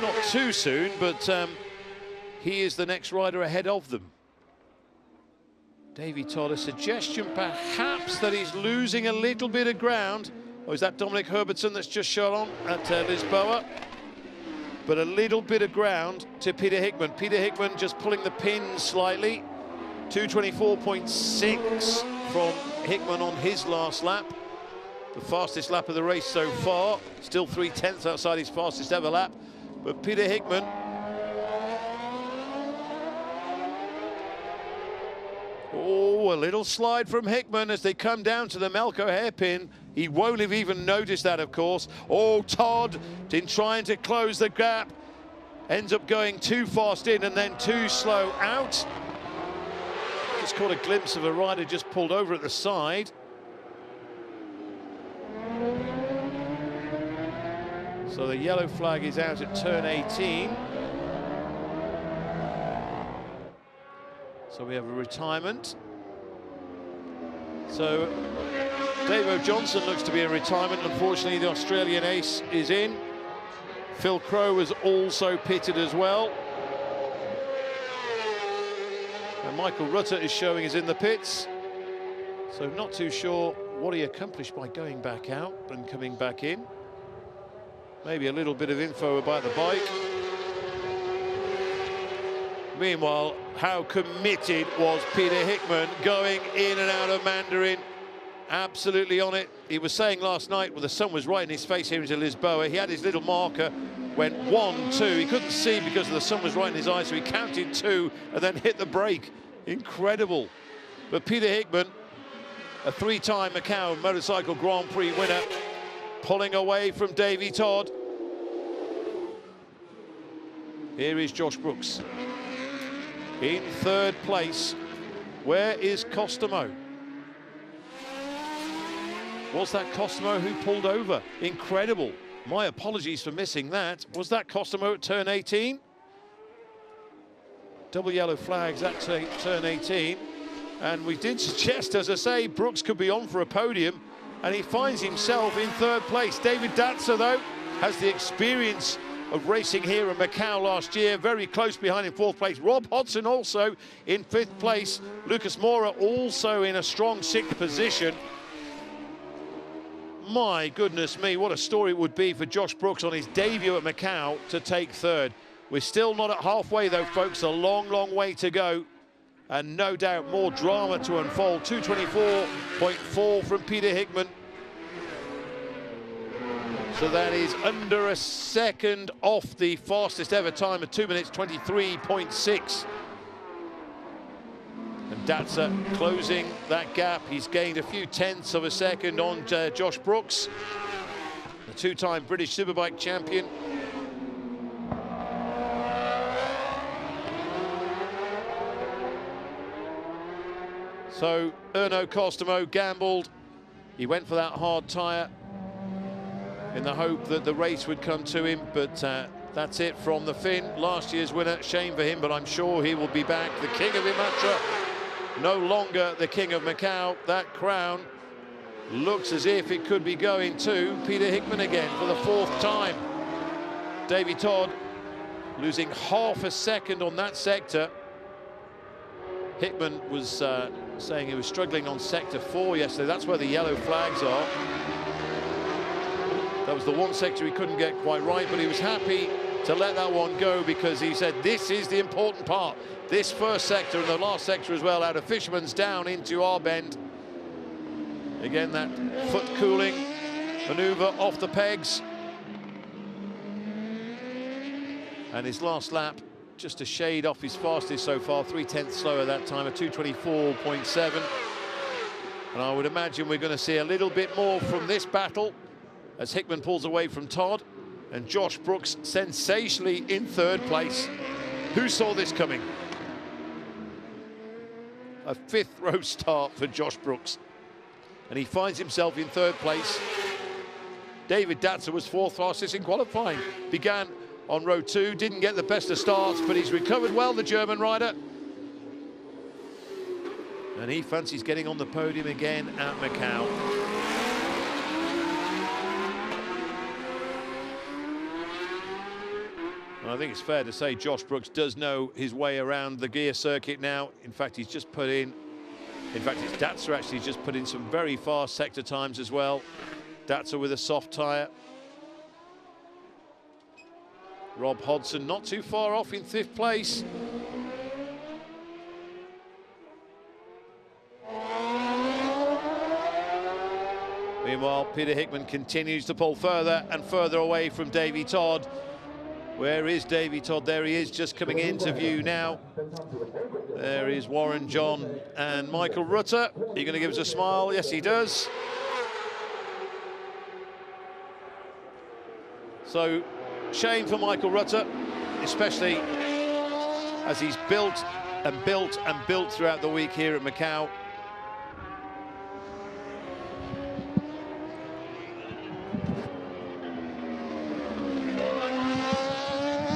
Speaker 1: not too soon, but he is the next rider ahead of them. Davy Todd, a suggestion perhaps that he's losing a little bit of ground. Oh, is that Dominic Herbertson that's just shot on at Lisboa? But a little bit of ground to Peter Hickman. Peter Hickman just pulling the pin slightly. 2:24.6 from Hickman on his last lap. The fastest lap of the race so far. Still 3/10 outside his fastest ever lap. But Peter Hickman, oh, a little slide from Hickman as they come down to the Melco hairpin. He won't have even noticed that, of course. Oh, Todd, in trying to close the gap, ends up going too fast in and then too slow out. Just caught a glimpse of a rider just pulled over at the side. So the yellow flag is out at turn 18. So we have a retirement. So Dave O'Johnson looks to be in retirement. Unfortunately, the Australian ace is in. Phil Crow is also pitted as well. And Michael Rutter is showing is in the pits. So not too sure what he accomplished by going back out and coming back in. Maybe a little bit of info about the bike. Meanwhile, how committed was Peter Hickman going in and out of Mandarin? Absolutely on it. He was saying last night, well, the sun was right in his face here into Lisboa. He had his little marker, went 1, 2. He couldn't see because the sun was right in his eyes, so he counted 2 and then hit the brake. Incredible. But Peter Hickman, a 3-time Macau Motorcycle Grand Prix winner, pulling away from Davy Todd. Here is Josh Brooks in third place. Where is Costomo? Was that Costomo who pulled over? Incredible. My apologies for missing that. Was that Costomo at turn 18? Double yellow flags at turn 18. And we did suggest, as I say, Brooks could be on for a podium, and he finds himself in third place. David Datzer, though, has the experience of racing here in Macau last year, very close behind in fourth place. Rob Hodson also in fifth place. Lucas Mora also in a strong sixth position. My goodness me, what a story it would be for Josh Brooks on his debut at Macau to take third. We're still not at halfway though, folks, a long, long way to go. And no doubt more drama to unfold. 2:24.4 from Peter Hickman. So that is under a second off the fastest ever time of 2 minutes 23.6. And Datzer closing that gap. He's gained a few tenths of a second on Josh Brooks, the two-time British Superbike champion. So Erno Costomo gambled. He went for that hard tyre in the hope that the race would come to him, but that's it from the Finn. Last year's winner, shame for him, but I'm sure he will be back. The king of Imatra, no longer the king of Macau. That crown looks as if it could be going to Peter Hickman again for the fourth time. Davy Todd losing half a second on that sector. Hickman was saying he was struggling on sector 4 yesterday. That's where the yellow flags are. That was the one sector he couldn't get quite right, but he was happy to let that one go because he said this is the important part. This first sector and the last sector as well, out of Fisherman's down into our bend. Again, that foot cooling maneuver off the pegs. And his last lap, just a shade off his fastest so far, 3/10 slower that time, a 2:24.7. And I would imagine we're going to see a little bit more from this battle as Hickman pulls away from Todd and Josh Brooks sensationally in third place. Who saw this coming? A fifth row start for Josh Brooks, and he finds himself in third place. David Datzer was fourth fastest in qualifying. Began on row 2, didn't get the best of starts, but he's recovered well, the German rider. And he fancies getting on the podium again at Macau. And I think it's fair to say Josh Brooks does know his way around the gear circuit now. In fact, he's just put in, it's Datzer actually just put in some very fast sector times as well. Datzer with a soft tyre. Rob Hodson not too far off in fifth place. Meanwhile, Peter Hickman continues to pull further and further away from Davy Todd. Where is Davy Todd? There he is, just coming into view now. There is Warren John and Michael Rutter. Are you going to give us a smile? Yes, he does. So, shame for Michael Rutter, especially as he's built and built and built throughout the week here at Macau.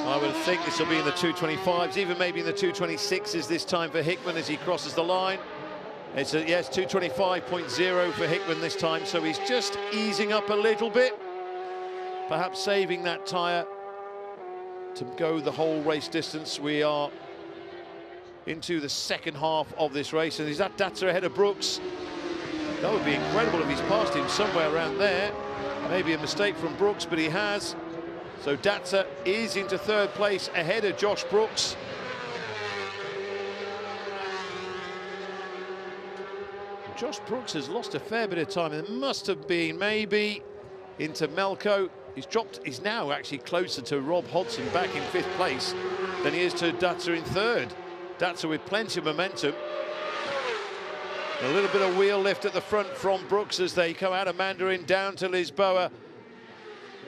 Speaker 1: I would think this will be in the 225s, even maybe in the 226s this time for Hickman as he crosses the line. It's a, yes, 225.0 for Hickman this time, so he's just easing up a little bit. Perhaps saving that tyre to go the whole race distance. We are into the second half of this race, and is that Datzer ahead of Brooks? That would be incredible if he's passed him somewhere around there. Maybe a mistake from Brooks, but he has. So Datzer is into third place ahead of Josh Brooks. Josh Brooks has lost a fair bit of time. It must have been maybe into Melco. He's now actually closer to Rob Hodson back in fifth place than he is to Datzer in third. Datzer with plenty of momentum. A little bit of wheel lift at the front from Brooks as they come out of Mandarin down to Lisboa.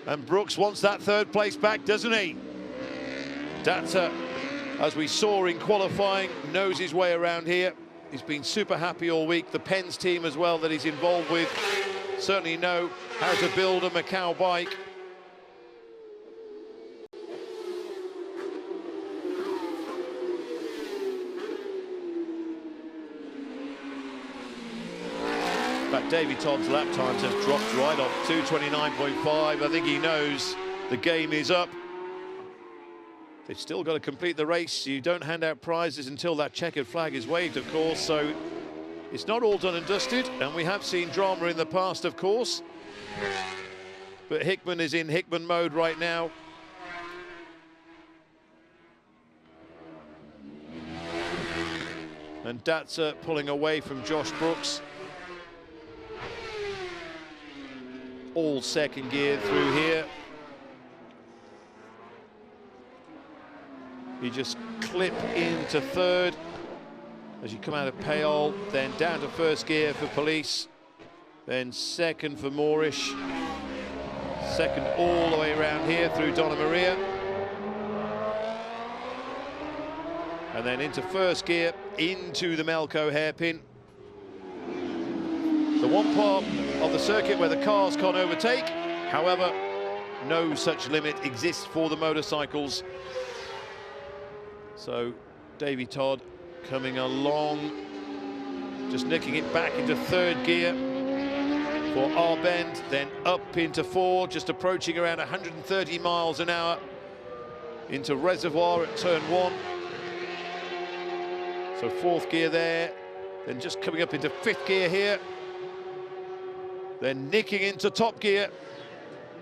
Speaker 1: And Brooks wants that third place back, doesn't he? Datsa, as we saw in qualifying, knows his way around here. He's been super happy all week. The Pens team as well that he's involved with certainly know how to build a Macau bike. But Davy Todd's lap times have dropped right off 2:29.5. I think he knows the game is up. They've still got to complete the race. You don't hand out prizes until that checkered flag is waved, of course, so it's not all done and dusted, and we have seen drama in the past, of course. But Hickman is in Hickman mode right now. And Datsa pulling away from Josh Brooks. All second gear through here. You just clip into third as you come out of Payol, then down to first gear for Police, then second for Moorish, second all the way around here through Donna Maria, and then into first gear into the Melco hairpin. The one part of the circuit where the cars can't overtake, however, no such limit exists for the motorcycles. So Davy Todd coming along, just nicking it back into third gear for R-Bend, then up into four, just approaching around 130 miles an hour into Reservoir at turn one. So fourth gear there, then just coming up into fifth gear here, then nicking into top gear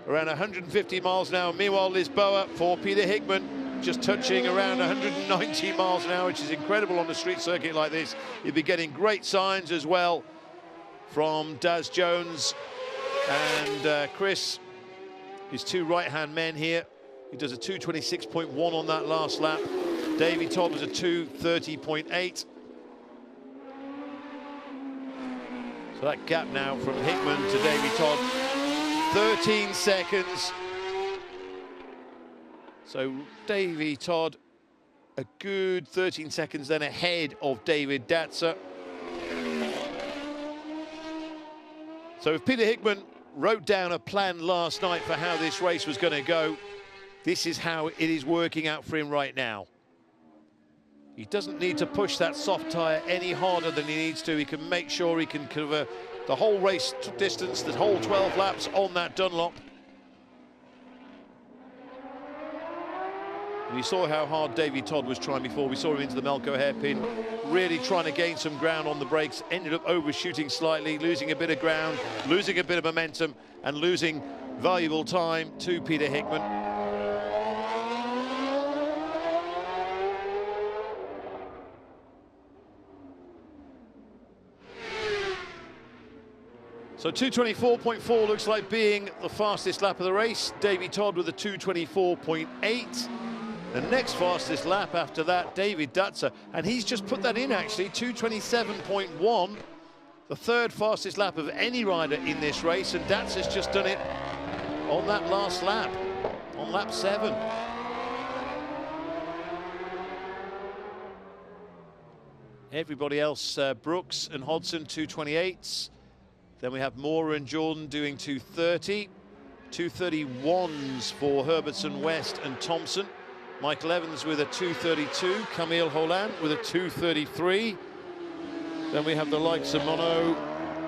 Speaker 1: around 150 miles an hour. Meanwhile, Lisboa for Peter Hickman just touching around 190 miles an hour, which is incredible on a street circuit like this. You'll be getting great signs as well from Daz Jones and Chris, his two right-hand men here. He does a 2:26.1 on that last lap. Davy Todd was a 2:30.8. So that gap now from Hickman to Davy Todd, 13 seconds. So Davy Todd, a good 13 seconds then ahead of David Datsa. So if Peter Hickman wrote down a plan last night for how this race was going to go, this is how it is working out for him right now. He doesn't need to push that soft tyre any harder than he needs to. He can make sure he can cover the whole race distance, the whole 12 laps on that Dunlop. And you saw how hard Davy Todd was trying before. We saw him into the Melco hairpin, really trying to gain some ground on the brakes, ended up overshooting slightly, losing a bit of ground, losing a bit of momentum, and losing valuable time to Peter Hickman. So 2:24.4 looks like being the fastest lap of the race. Davy Todd with a 2:24.8. The next fastest lap after that, David Datsa, and he's just put that in actually, 2:27.1, the third fastest lap of any rider in this race, and Datsa's just done it on that last lap, on lap 7. Everybody else, Brooks and Hodson, 2:28s. Then we have Moore and Jordan doing 2:30. 2:31s for Herbertson, West and Thompson. Michael Evans with a 2:32. Camille Holland with a 2:33. Then we have the likes of Mono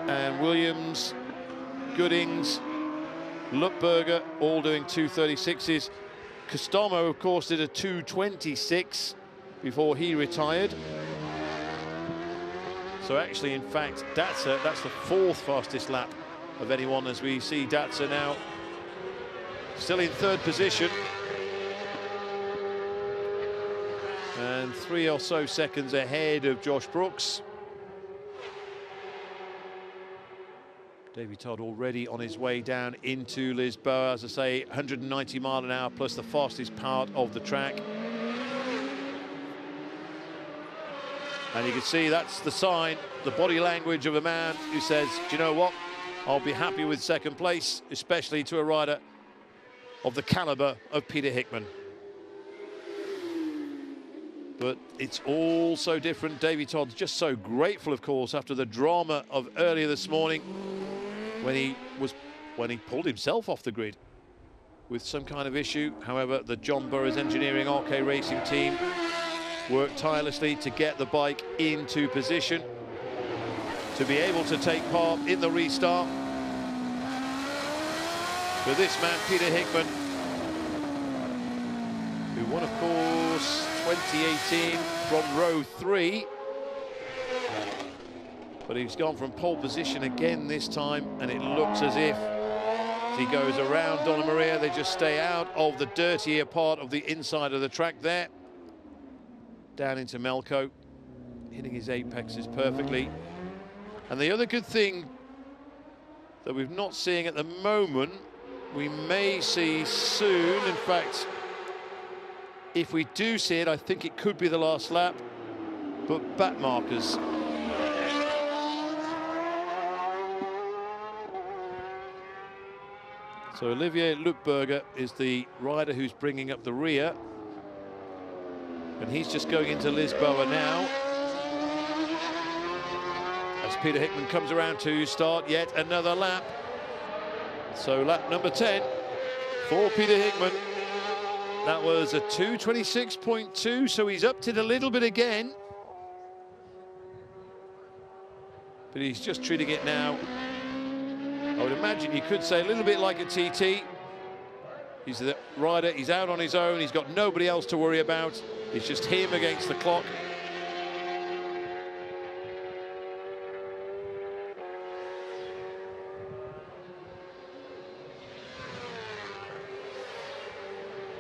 Speaker 1: and Williams, Goodings, Lutberger, all doing 2:36s. Costomo, of course, did a 2:26 before he retired. So actually, in fact, Datsa, that's the fourth fastest lap of anyone, as we see Datsa now still in third position. And 3 or so seconds ahead of Josh Brooks. Davy Todd already on his way down into Lisboa, as I say, 190 mile an hour plus the fastest part of the track. And you can see that's the sign, the body language of a man who says, do you know what? I'll be happy with second place, especially to a rider of the caliber of Peter Hickman. But it's all so different. Davy Todd's just so grateful, of course, after the drama of earlier this morning when he pulled himself off the grid with some kind of issue. However, the John Burroughs Engineering RK Racing team worked tirelessly to get the bike into position to be able to take part in the restart. For this man, Peter Hickman, who won, of course, 2018 from row 3. But he's gone from pole position again this time, and it looks as if he goes around Donna Maria. They just stay out of the dirtier part of the inside of the track there. Down into Melco, hitting his apexes perfectly. And the other good thing that we're not seeing at the moment, we may see soon. In fact, if we do see it, I think it could be the last lap, but back markers. So Olivier Lutberger is the rider who's bringing up the rear. And he's just going into Lisboa now. As Peter Hickman comes around to start yet another lap. So lap number 10 for Peter Hickman. That was a 2:26.2, so he's upped it a little bit again. But he's just treating it now, I would imagine you could say, a little bit like a TT. He's the rider, he's out on his own, he's got nobody else to worry about. It's just him against the clock.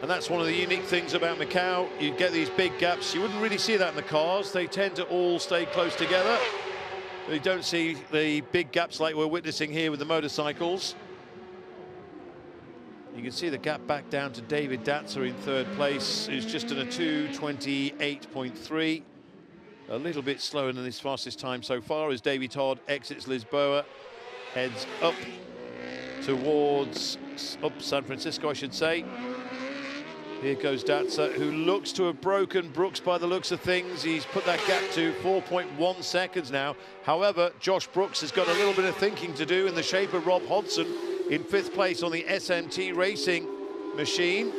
Speaker 1: And that's one of the unique things about Macau. You get these big gaps. You wouldn't really see that in the cars. They tend to all stay close together. You don't see the big gaps like we're witnessing here with the motorcycles. You can see the gap back down to David Datzer in third place, who's just in a 2:28.3. A little bit slower than his fastest time so far as Davy Todd exits Lisboa, heads up towards San Francisco, I should say. Here goes Datzer, who looks to have broken Brooks by the looks of things. He's put that gap to 4.1 seconds now. However, Josh Brooks has got a little bit of thinking to do in the shape of Rob Hodson in 5th place on the SMT Racing machine.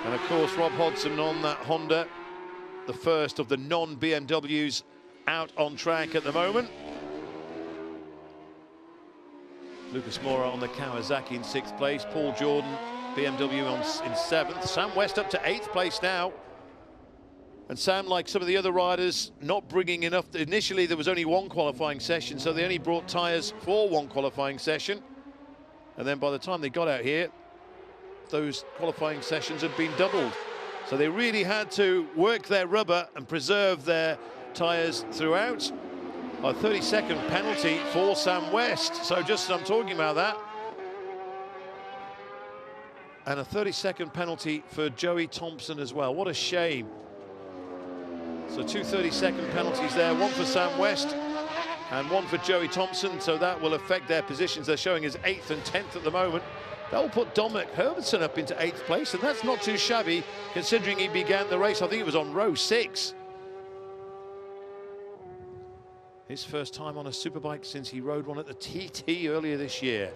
Speaker 1: And of course, Rob Hodson on that Honda, the first of the non-BMWs out on track at the moment. Lucas Mora on the Kawasaki in 6th place. Paul Jordan, BMW in 7th. Sam West up to 8th place now. And Sam, like some of the other riders, not bringing enough. Initially, there was only one qualifying session, so they only brought tyres for one qualifying session. And then by the time they got out here, those qualifying sessions had been doubled. So they really had to work their rubber and preserve their tyres throughout. A 30-second penalty for Sam West. So just as I'm talking about that, and a 30-second penalty for Joey Thompson as well. What a shame. So 2 30-second penalties there, one for Sam West and one for Joey Thompson. So that will affect their positions. They're showing as 8th and 10th at the moment. That will put Dominic Herbertson up into 8th place, and that's not too shabby considering he began the race, I think it was on row 6. His first time on a superbike since he rode one at the TT earlier this year.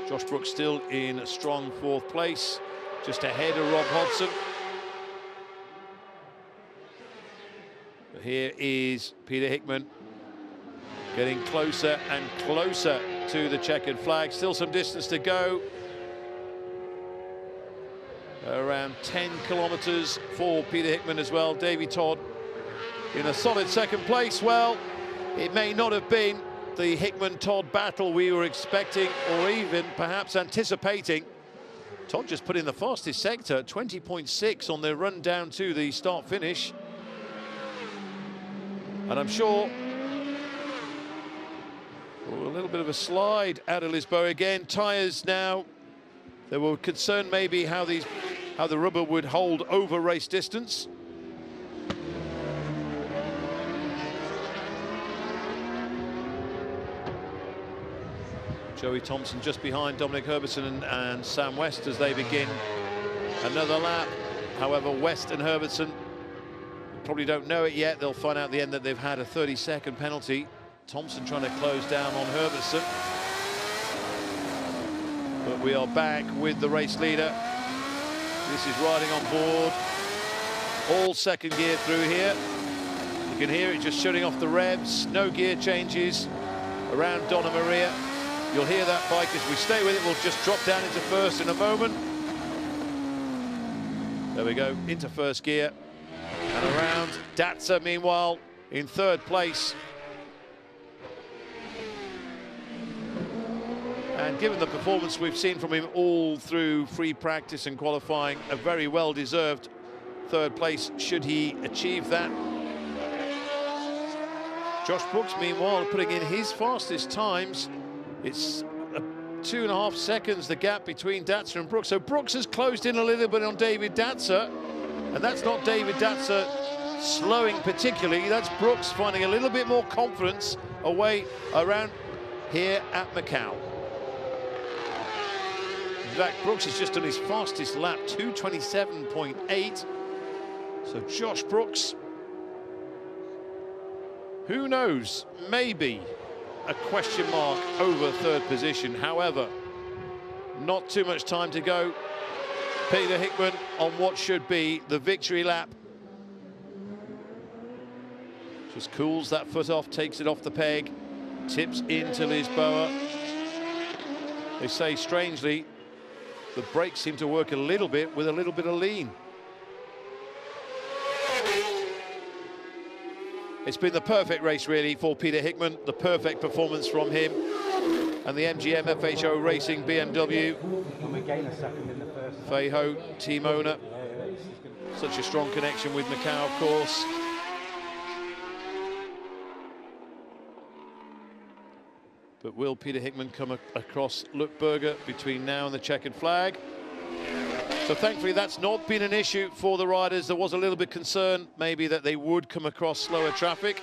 Speaker 1: Josh Brooks still in a strong 4th place, just ahead of Rob Hodson. But here is Peter Hickman getting closer and closer to the checkered flag. Still some distance to go. Around 10 kilometers for Peter Hickman as well. Davy Todd in a solid 2nd place. Well, it may not have been the Hickman-Todd battle we were expecting or even perhaps anticipating. Todd just put in the fastest sector, 20.6 on their run down to the start-finish. And I'm sure a little bit of a slide out of Lisboa again. Tyres now, they were concerned maybe how the rubber would hold over race distance. Joey Thompson just behind Dominic Herbertson and Sam West as they begin another lap. However, West and Herbertson probably don't know it yet. They'll find out at the end that they've had a 30-second penalty. Thompson trying to close down on Herbertson. But we are back with the race leader. This is riding on board. All second gear through here. You can hear it just shutting off the revs. No gear changes around Donna Maria. You'll hear that bike as we stay with it. We'll just drop down into first in a moment. There we go, into first gear. And around Datsa, meanwhile, in third place. And given the performance we've seen from him all through free practice and qualifying, a very well-deserved third place should he achieve that. Josh Brooks, meanwhile, putting in his fastest times. It's 2.5 seconds, the gap between Datsa and Brooks. So Brooks has closed in a little bit on David Datsa, and that's not David Datsa slowing particularly. That's Brooks finding a little bit more confidence away around here at Macau. In fact, Brooks has just done his fastest lap, 2:27.8. So Josh Brooks, who knows, maybe a question mark over third position. However, not too much time to go. Peter Hickman on what should be the victory lap. Just cools that foot off, takes it off the peg, tips into Lisboa. They say, strangely, the brakes seem to work a little bit with a little bit of lean. It's been the perfect race, really, for Peter Hickman. The perfect performance from him. And the MGM FHO Racing BMW. Feiho, team owner. Such a strong connection with Macau, of course. But will Peter Hickman come across Lutberger between now and the checkered flag? So thankfully that's not been an issue for the riders. There was a little bit concern maybe that they would come across slower traffic.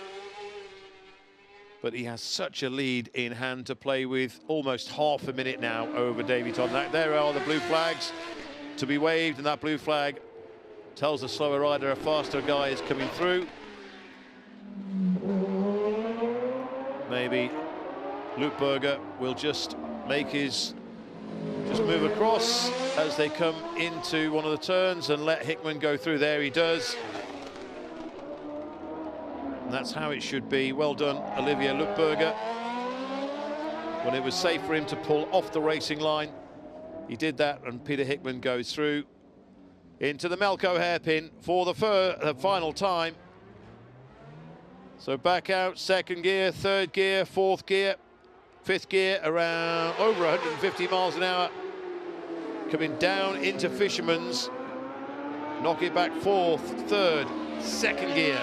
Speaker 1: But he has such a lead in hand to play with, almost half a minute now over Davy Todd. There are the blue flags to be waved, and that blue flag tells the slower rider a faster guy is coming through. Maybe Lutberger will just make his move across as they come into one of the turns and let Hickman go through. There he does. And that's how it should be. Well done, Olivier Lutberger. When it was safe for him to pull off the racing line, he did that, and Peter Hickman goes through into the Melco hairpin for the final time. So back out, second gear, third gear, fourth gear, fifth gear, around over 150 miles an hour. Coming down into Fisherman's, knock it back fourth, third, second gear.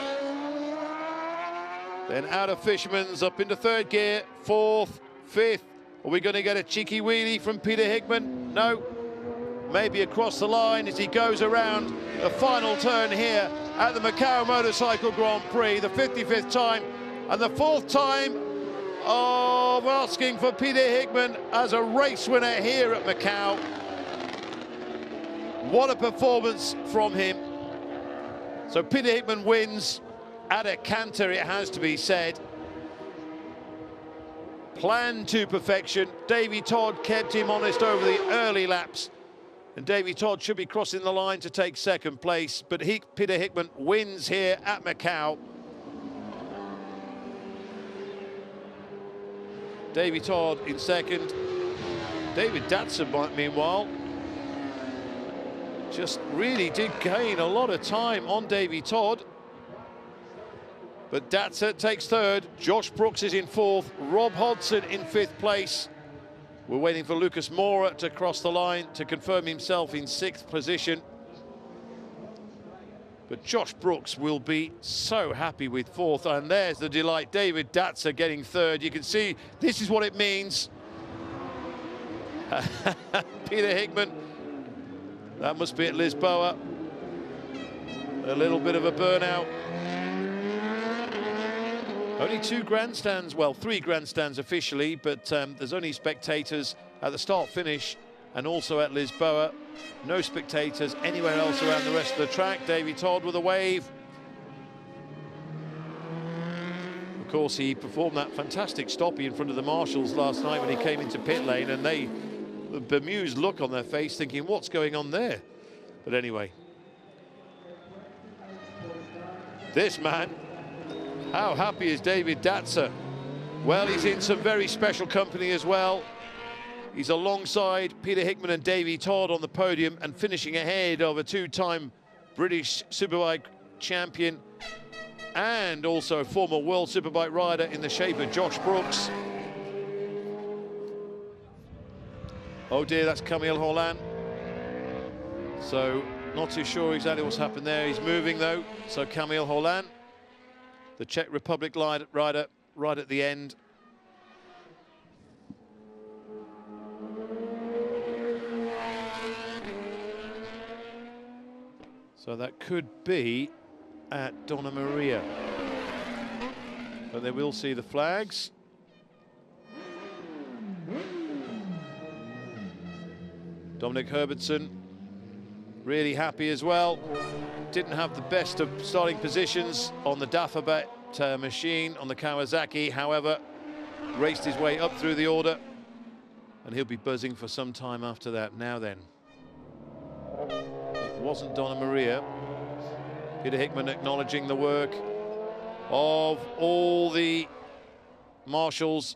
Speaker 1: Then out of Fisherman's, up into third gear, fourth, fifth. Are we going to get a cheeky wheelie from Peter Hickman? No. Maybe across the line as he goes around the final turn here at the Macau Motorcycle Grand Prix, the 55th time and the 4th time of asking for Peter Hickman as a race winner here at Macau. What a performance from him. So Peter Hickman wins at a canter, it has to be said. Planned to perfection. Davy Todd kept him honest over the early laps. And Davy Todd should be crossing the line to take second place. But Peter Hickman wins here at Macau. Davy Todd in second. David Datsa, meanwhile, just really did gain a lot of time on Davy Todd. But Datsa takes third. Josh Brooks is in fourth. Rob Hodson in fifth place. We're waiting for Lucas Mora to cross the line to confirm himself in sixth position. But Josh Brooks will be so happy with fourth. And there's the delight. David Datsa getting third. You can see this is what it means. Peter Hickman. That must be at Lisboa. A little bit of a burnout. Only 2 grandstands, well, 3 grandstands officially, but there's only spectators at the start-finish and also at Lisboa. No spectators anywhere else around the rest of the track. Davy Todd with a wave. Of course, he performed that fantastic stoppie in front of the marshals last night when he came into pit lane, and the bemused look on their face thinking, what's going on there? But anyway, this man, how happy is David Datzer? Well, he's in some very special company as well. He's alongside Peter Hickman and Davy Todd on the podium and finishing ahead of a 2-time British Superbike champion and also a former World Superbike rider in the shape of Josh Brooks. Oh dear, that's Camille Holland. So not too sure exactly what's happened there. He's moving though. So Camille Holland, the Czech Republic rider, right at the end. So that could be at Donna Maria. But they will see the flags. Dominic Herbertson, really happy as well. Didn't have the best of starting positions on the Dafabet machine on the Kawasaki, however, raced his way up through the order, and he'll be buzzing for some time after that. Now then, it wasn't Donna Maria. Peter Hickman acknowledging the work of all the marshals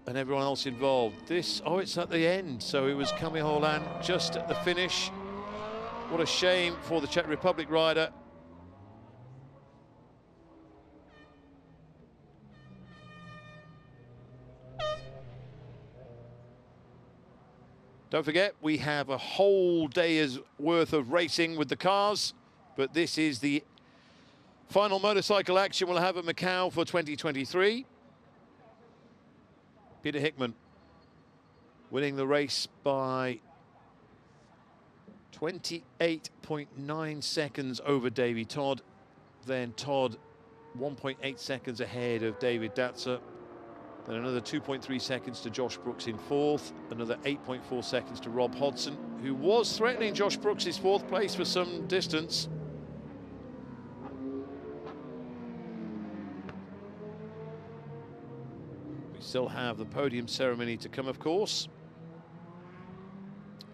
Speaker 1: and everyone else involved. This, oh, it's at the end, so it was Camille Holland just at the finish. What a shame for the Czech Republic rider. Don't forget, we have a whole day's worth of racing with the cars, but this is the final motorcycle action we'll have at Macau for 2023. Peter Hickman winning the race by 28.9 seconds over Davy Todd. Then Todd 1.8 seconds ahead of David Datzer. Then another 2.3 seconds to Josh Brooks in 4th. Another 8.4 seconds to Rob Hodson, who was threatening Josh Brooks' 4th place for some distance. We still have the podium ceremony to come, of course.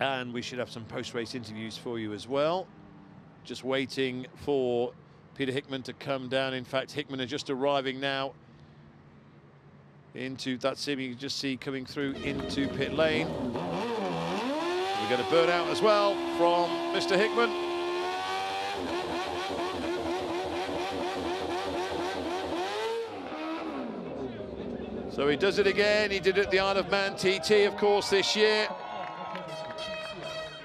Speaker 1: And we should have some post-race interviews for you as well. Just waiting for Peter Hickman to come down. In fact, Hickman are just arriving now into that sim. You can just see coming through into pit lane. We're going to burn out as well from Mr. Hickman. So he does it again. He did it at the Isle of Man TT, of course, this year.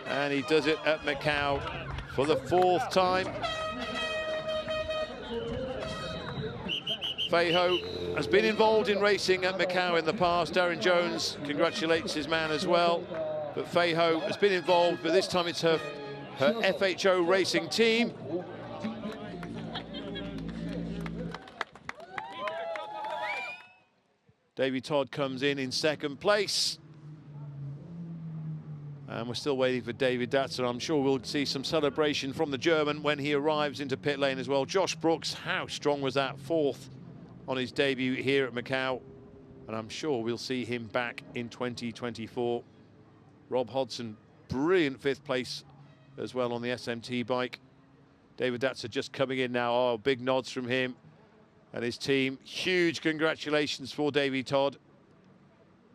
Speaker 1: And he does it at Macau for the 4th time. Feijo has been involved in racing at Macau in the past. Darren Jones congratulates his man as well. But Feijo has been involved, but this time it's her FHO racing team. Davy Todd comes in 2nd place. And we're still waiting for David Datzer. I'm sure we'll see some celebration from the German when he arrives into pit lane as well. Josh Brooks, how strong was that? 4th on his debut here at Macau. And I'm sure we'll see him back in 2024. Rob Hodson, brilliant 5th place as well on the SMT bike. David Datzer just coming in now. Oh, big nods from him and his team. Huge congratulations for David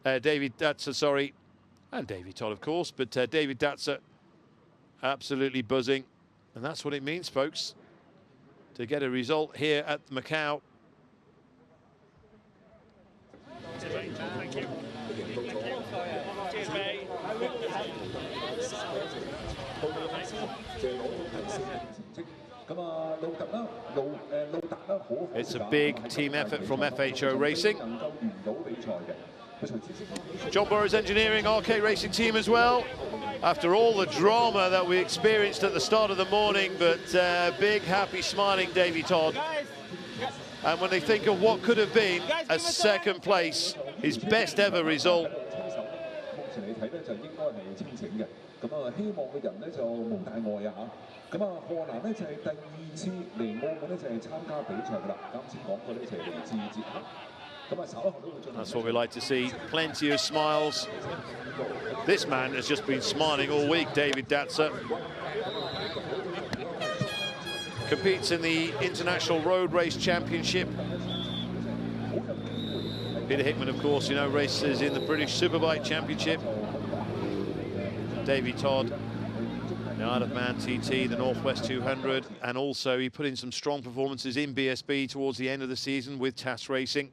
Speaker 1: Datzer, sorry. And Davy Todd, of course, but David Datzer absolutely buzzing. And that's what it means, folks, to get a result here at Macau.
Speaker 3: Thank you. Cheers, mate.
Speaker 1: It's a big team effort from FHO Racing. John Burroughs Engineering, RK Racing Team as well. After all the drama that we experienced at the start of the morning, but big, happy, smiling Davy Todd. And when they think of what could have been a second place, his best ever result. That's what we like to see, plenty of smiles. This man has just been smiling all week, David Datzer. Competes in the International Road Race Championship. Peter Hickman, of course, you know, races in the British Superbike Championship. Davy Todd, the Isle of Man TT, the Northwest 200, and also he put in some strong performances in BSB towards the end of the season with TAS Racing.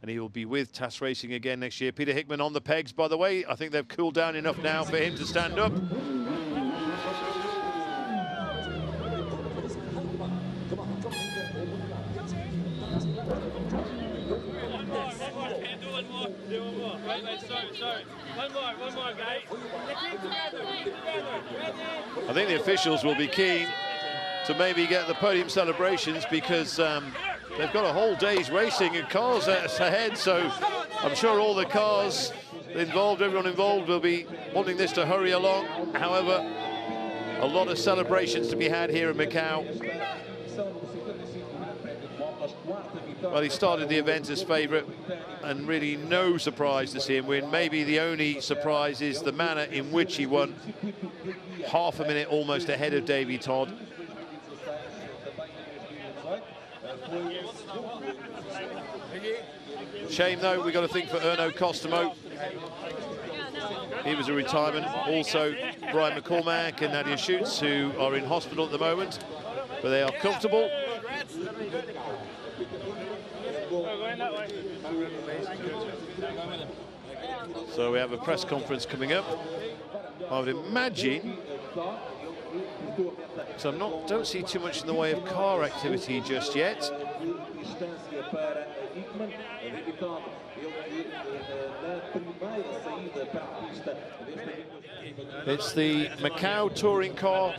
Speaker 1: And he will be with TAS Racing again next year. Peter Hickman on the pegs, by the way. I think they've cooled down enough now for him to stand up. I think the officials will be keen to maybe get the podium celebrations because they've got a whole day's racing and cars ahead, so I'm sure all the cars involved, everyone involved, will be wanting this to hurry along. However, a lot of celebrations to be had here in Macau. Well, he started the event as favourite, and really no surprise to see him win. Maybe the only surprise is the manner in which he won. Half a minute almost ahead of Davy Todd. Shame, though, we've got to think for Erno Costomo. He was a retirement. Also, Brian McCormack and Nadia Schutz, who are in hospital at the moment, but they are comfortable. So we have a press conference coming up. I would imagine, so don't see too much in the way of car activity just yet. It's the Macau Touring Car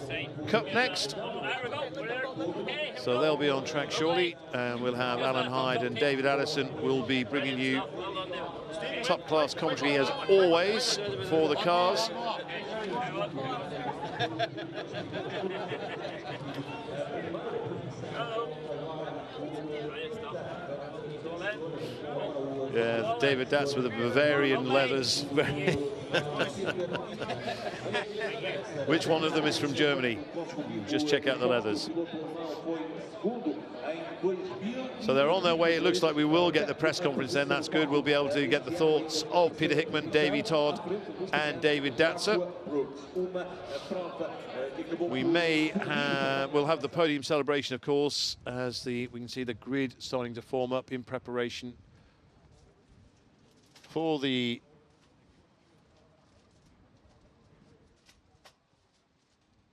Speaker 1: Cup next. So they'll be on track shortly, and we'll have Alan Hyde and David Addison will be bringing you top-class commentary as always for the cars. Yeah, David Datz with the Bavarian leathers. Which one of them is from Germany? Just check out the leathers. So they're on their way. It looks like we will get the press conference then. That's good. We'll be able to get the thoughts of Peter Hickman, Davy Todd and David Datzer. We'll have the podium celebration, of course, as we can see the grid starting to form up in preparation for the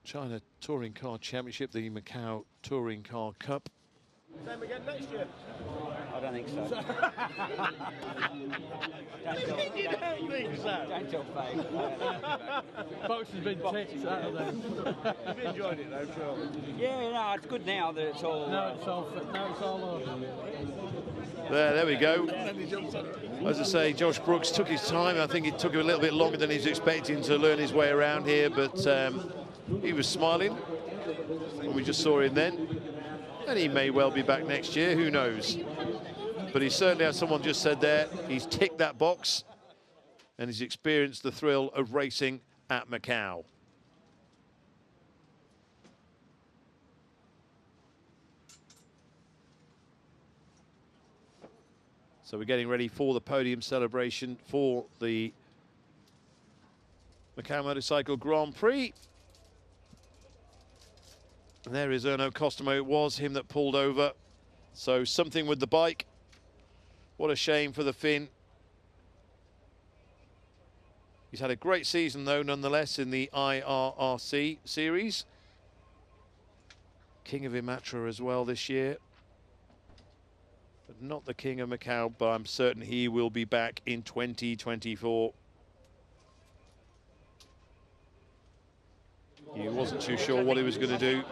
Speaker 1: China Touring Car Championship, the Macau Touring Car Cup.
Speaker 3: Same again next year?
Speaker 5: I don't think so.
Speaker 3: You don't think so?
Speaker 5: Don't talk fake.
Speaker 3: Box has been ticked out of them. You've enjoyed it though, sure.
Speaker 5: Yeah, no, it's good now that it's all...
Speaker 3: Now it's all over.
Speaker 1: There we go. As I say, Josh Brooks took his time. I think it took him a little bit longer than he's expecting to learn his way around here, but he was smiling when we just saw him then. And he may well be back next year, who knows? But he certainly, as someone just said there, he's ticked that box and he's experienced the thrill of racing at Macau. So we're getting ready for the podium celebration for the Macau Motorcycle Grand Prix. And there is Erno Costomo. It was him that pulled over. So something with the bike. What a shame for the Finn. He's had a great season, though, nonetheless, in the IRRC series. King of Imatra as well this year. But not the King of Macau, but I'm certain he will be back in 2024. He wasn't too sure what he was going to do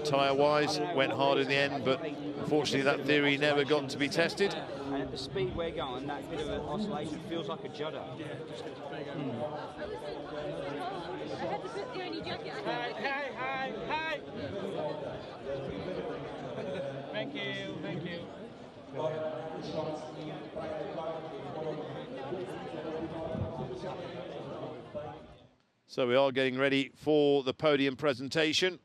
Speaker 1: tyre-wise. Went hard in the end, but unfortunately that theory never got to be tested.
Speaker 5: And at the speed we're going, that bit of an oscillation feels like a judder.
Speaker 6: I had to put the only jacket I had.
Speaker 3: Hi. Thank you.
Speaker 1: So we are getting ready for the podium presentation.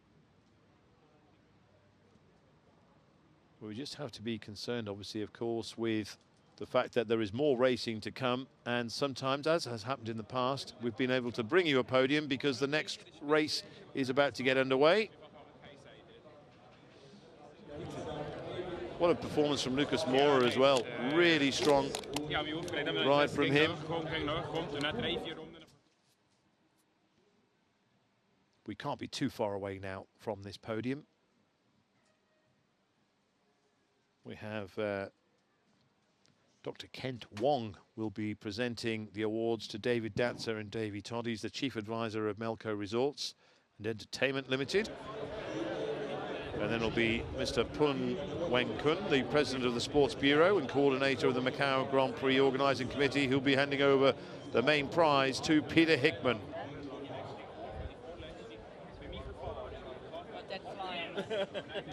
Speaker 1: We just have to be concerned, obviously, of course, with the fact that there is more racing to come, and sometimes, as has happened in the past, we've been able to bring you a podium because the next race is about to get underway. What a performance from Lucas Mora as well. Really strong ride from him. We can't be too far away now from this podium. We have Dr. Kent Wong will be presenting the awards to David Datzer and Davey Todd. He's the Chief Advisor of Macau Resorts and Entertainment Limited. And then it'll be Mr. Pun Weng Kun, the President of the Sports Bureau and Coordinator of the Macau Grand Prix Organising Committee, who'll be handing over the main prize to Peter Hickman.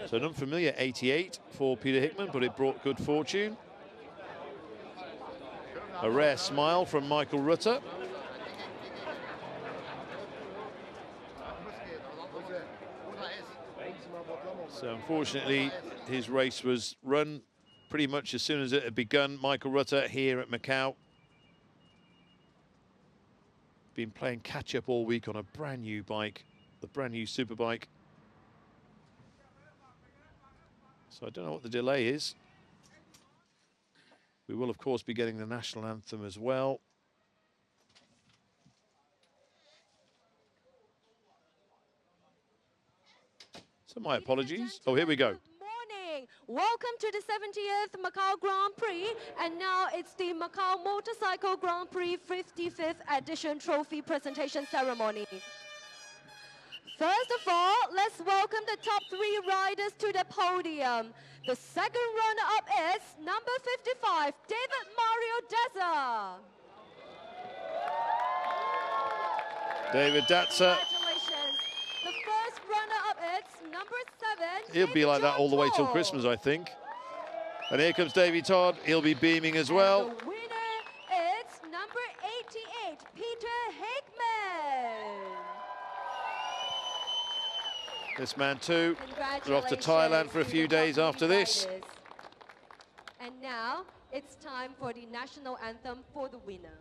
Speaker 1: So an unfamiliar 88 for Peter Hickman, but it brought good fortune. A rare smile from Michael Rutter. So unfortunately, his race was run pretty much as soon as it had begun. Michael Rutter here at Macau. Been playing catch-up all week on a brand new bike, the brand new Superbike. So I don't know what the delay is. We will, of course, be getting the national anthem as well. So my apologies. Oh, here we go.
Speaker 6: Good morning. Welcome to the 70th Macau Grand Prix. And now it's the Macau Motorcycle Grand Prix 55th edition trophy presentation ceremony. First of all, let's welcome the top 3 riders to the podium. The second runner-up is number 55, David Mario Deza.
Speaker 1: David Datzer.
Speaker 6: Congratulations. The first runner-up is number 7.
Speaker 1: He'll be like that all the way till
Speaker 6: Todd.
Speaker 1: Christmas, I think. And here comes Davey Todd. He'll be beaming as well.
Speaker 6: And the winner is number 88, Peter Hickman.
Speaker 1: This man too. They're off to Thailand for a few days after this.
Speaker 6: And now it's time for the national anthem for the winner.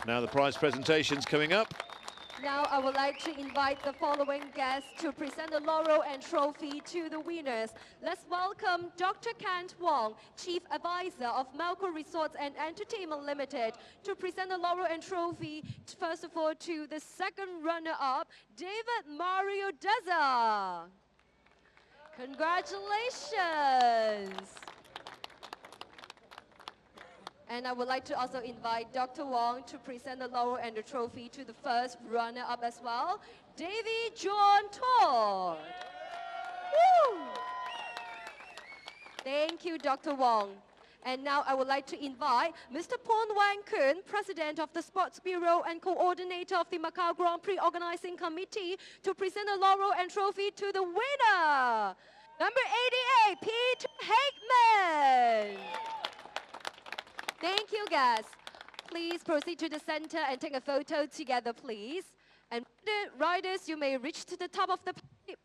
Speaker 1: Now the prize presentation's coming up.
Speaker 6: Now I would like to invite the following guests to present the laurel and trophy to the winners. Let's welcome Dr. Kent Wong, Chief Advisor of Macau Resorts and Entertainment Limited, to present the laurel and trophy, first of all, to the second runner-up, David Mario Deza. Congratulations. And I would like to also invite Dr. Wong to present the laurel and the trophy to the first runner-up as well, Davy John Todd. Woo! Thank you, Dr. Wong. And now I would like to invite Mr. Pon Wang Kun, President of the Sports Bureau and Coordinator of the Macau Grand Prix Organizing Committee, to present the laurel and trophy to the winner, number 88, Peter Hickman. Thank you, guys. Please proceed to the center and take a photo together, please. And the riders, you may reach to the top of the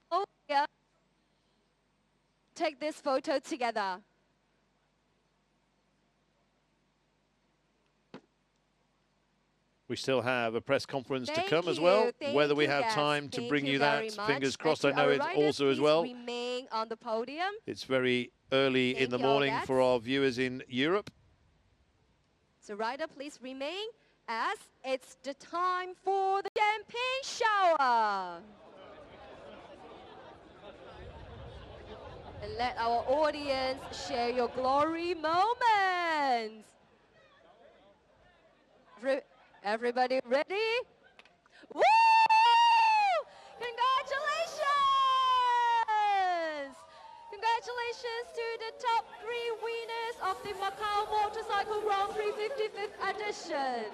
Speaker 6: podium. Take this photo together.
Speaker 1: We still have a press conference to
Speaker 6: Thank
Speaker 1: come as
Speaker 6: you.
Speaker 1: well.
Speaker 6: Thank
Speaker 1: Whether we
Speaker 6: you,
Speaker 1: have
Speaker 6: guests.
Speaker 1: time to
Speaker 6: Thank
Speaker 1: bring you
Speaker 6: very
Speaker 1: that,
Speaker 6: much.
Speaker 1: fingers
Speaker 6: And
Speaker 1: crossed.
Speaker 6: to
Speaker 1: I know
Speaker 6: our
Speaker 1: it's
Speaker 6: riders,
Speaker 1: also as
Speaker 6: please
Speaker 1: well.
Speaker 6: remain on the podium.
Speaker 1: It's very early in
Speaker 6: Thank
Speaker 1: the
Speaker 6: you, all
Speaker 1: morning for
Speaker 6: guests.
Speaker 1: our viewers in Europe.
Speaker 6: So rider, please remain as it's the time for the champagne shower. And let our audience share your glory moments. Everybody ready? Woo! Congratulations! Congratulations to the top 3 winners of the Macau Motorcycle Grand Prix 55th edition.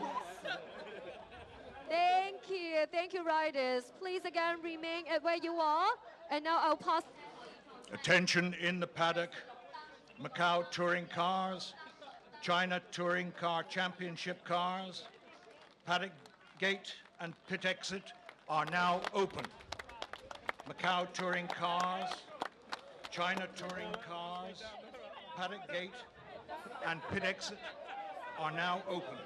Speaker 6: Thank you riders. Please again remain at where you are. And now I'll pass.
Speaker 4: Attention in the paddock. Macau touring cars, China Touring Car Championship cars, paddock gate and pit exit are now open. Macau touring cars, China touring cars, paddock gate and pit exit are now open.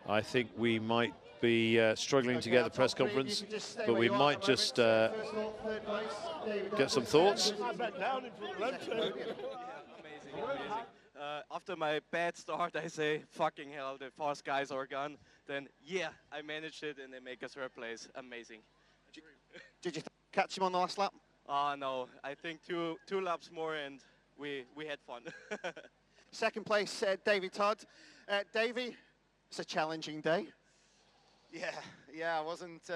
Speaker 1: I think we might be struggling to get the press conference, but we might just get some thoughts.
Speaker 7: Amazing. After my bad start, I say, fucking hell, the fast guys are gone. Then, yeah, I managed it and they make us third place. Amazing.
Speaker 8: Did you catch him on the last lap?
Speaker 7: No, I think two laps more and we had fun.
Speaker 8: Second place, Davy Todd. Davy, it's a challenging day.
Speaker 9: Yeah, I wasn't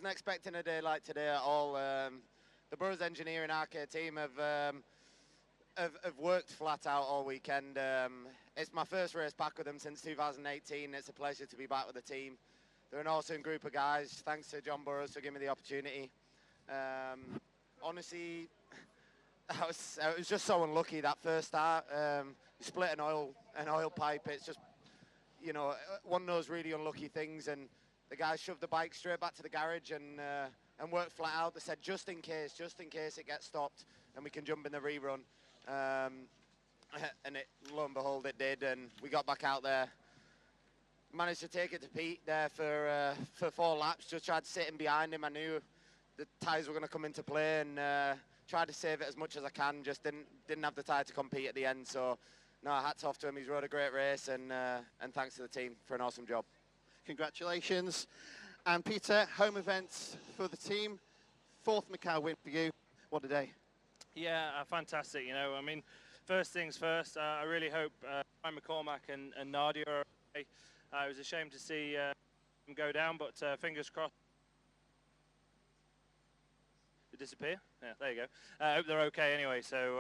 Speaker 9: expecting a day like today at all. The Burroughs Engineering Arcade team have worked flat out all weekend. It's my first race back with them since 2018. It's a pleasure to be back with the team. They're an awesome group of guys. Thanks to John Burroughs for giving me the opportunity. Honestly, I was just so unlucky that first start. You split an oil pipe. It's just, you know, one of those really unlucky things, and the guys shoved the bike straight back to the garage and worked flat out. They said just in case it gets stopped and we can jump in the rerun. And lo and behold, it did, and we got back out there. Managed to take it to Pete there for 4 laps. Just tried sitting behind him. I knew the tyres were going to come into play, and tried to save it as much as I can. Just didn't have the tyre to compete at the end. So, no, hats off to him. He's rode a great race, and thanks to the team for an awesome job.
Speaker 8: Congratulations. And Peter, home events for the team. 4th Macau win for you. What a day.
Speaker 10: Yeah, fantastic. You know, I mean, first things first, I really hope Ryan McCormack and Nadia are okay. It was a shame to see them go down, but fingers crossed. They disappear? Yeah, there you go. I hope they're okay anyway. So,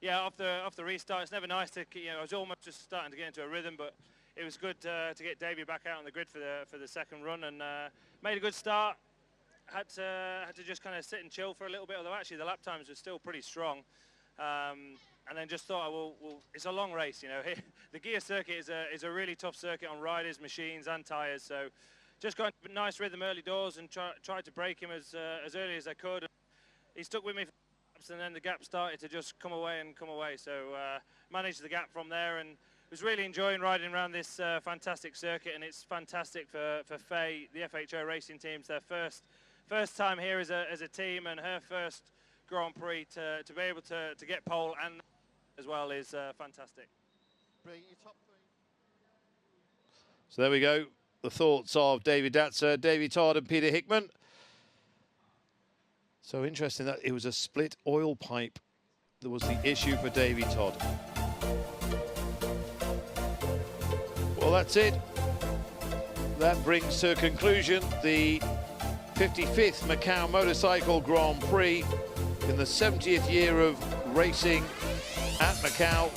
Speaker 10: yeah, off the restart, it's never nice to, you know, I was almost just starting to get into a rhythm, but it was good to get Davey back out on the grid for the second run, and made a good start. Had to just kind of sit and chill for a little bit, although actually the lap times were still pretty strong. And then just thought, well, it's a long race, you know. The gear circuit is a really tough circuit on riders, machines, and tyres. So just got a nice rhythm early doors and tried to break him as early as I could. He stuck with me for laps, and then the gap started to just come away. So managed the gap from there, and was really enjoying riding around this fantastic circuit. And it's fantastic for Faye, the FHO racing teams, their first time here as a team, and her first Grand Prix to be able to get pole and as well is fantastic.
Speaker 1: So there we go. The thoughts of David Datzer, Davy Todd and Peter Hickman. So interesting that it was a split oil pipe that was the issue for Davy Todd. Well, that's it. That brings to a conclusion the 55th Macau Motorcycle Grand Prix in the 70th year of racing at Macau.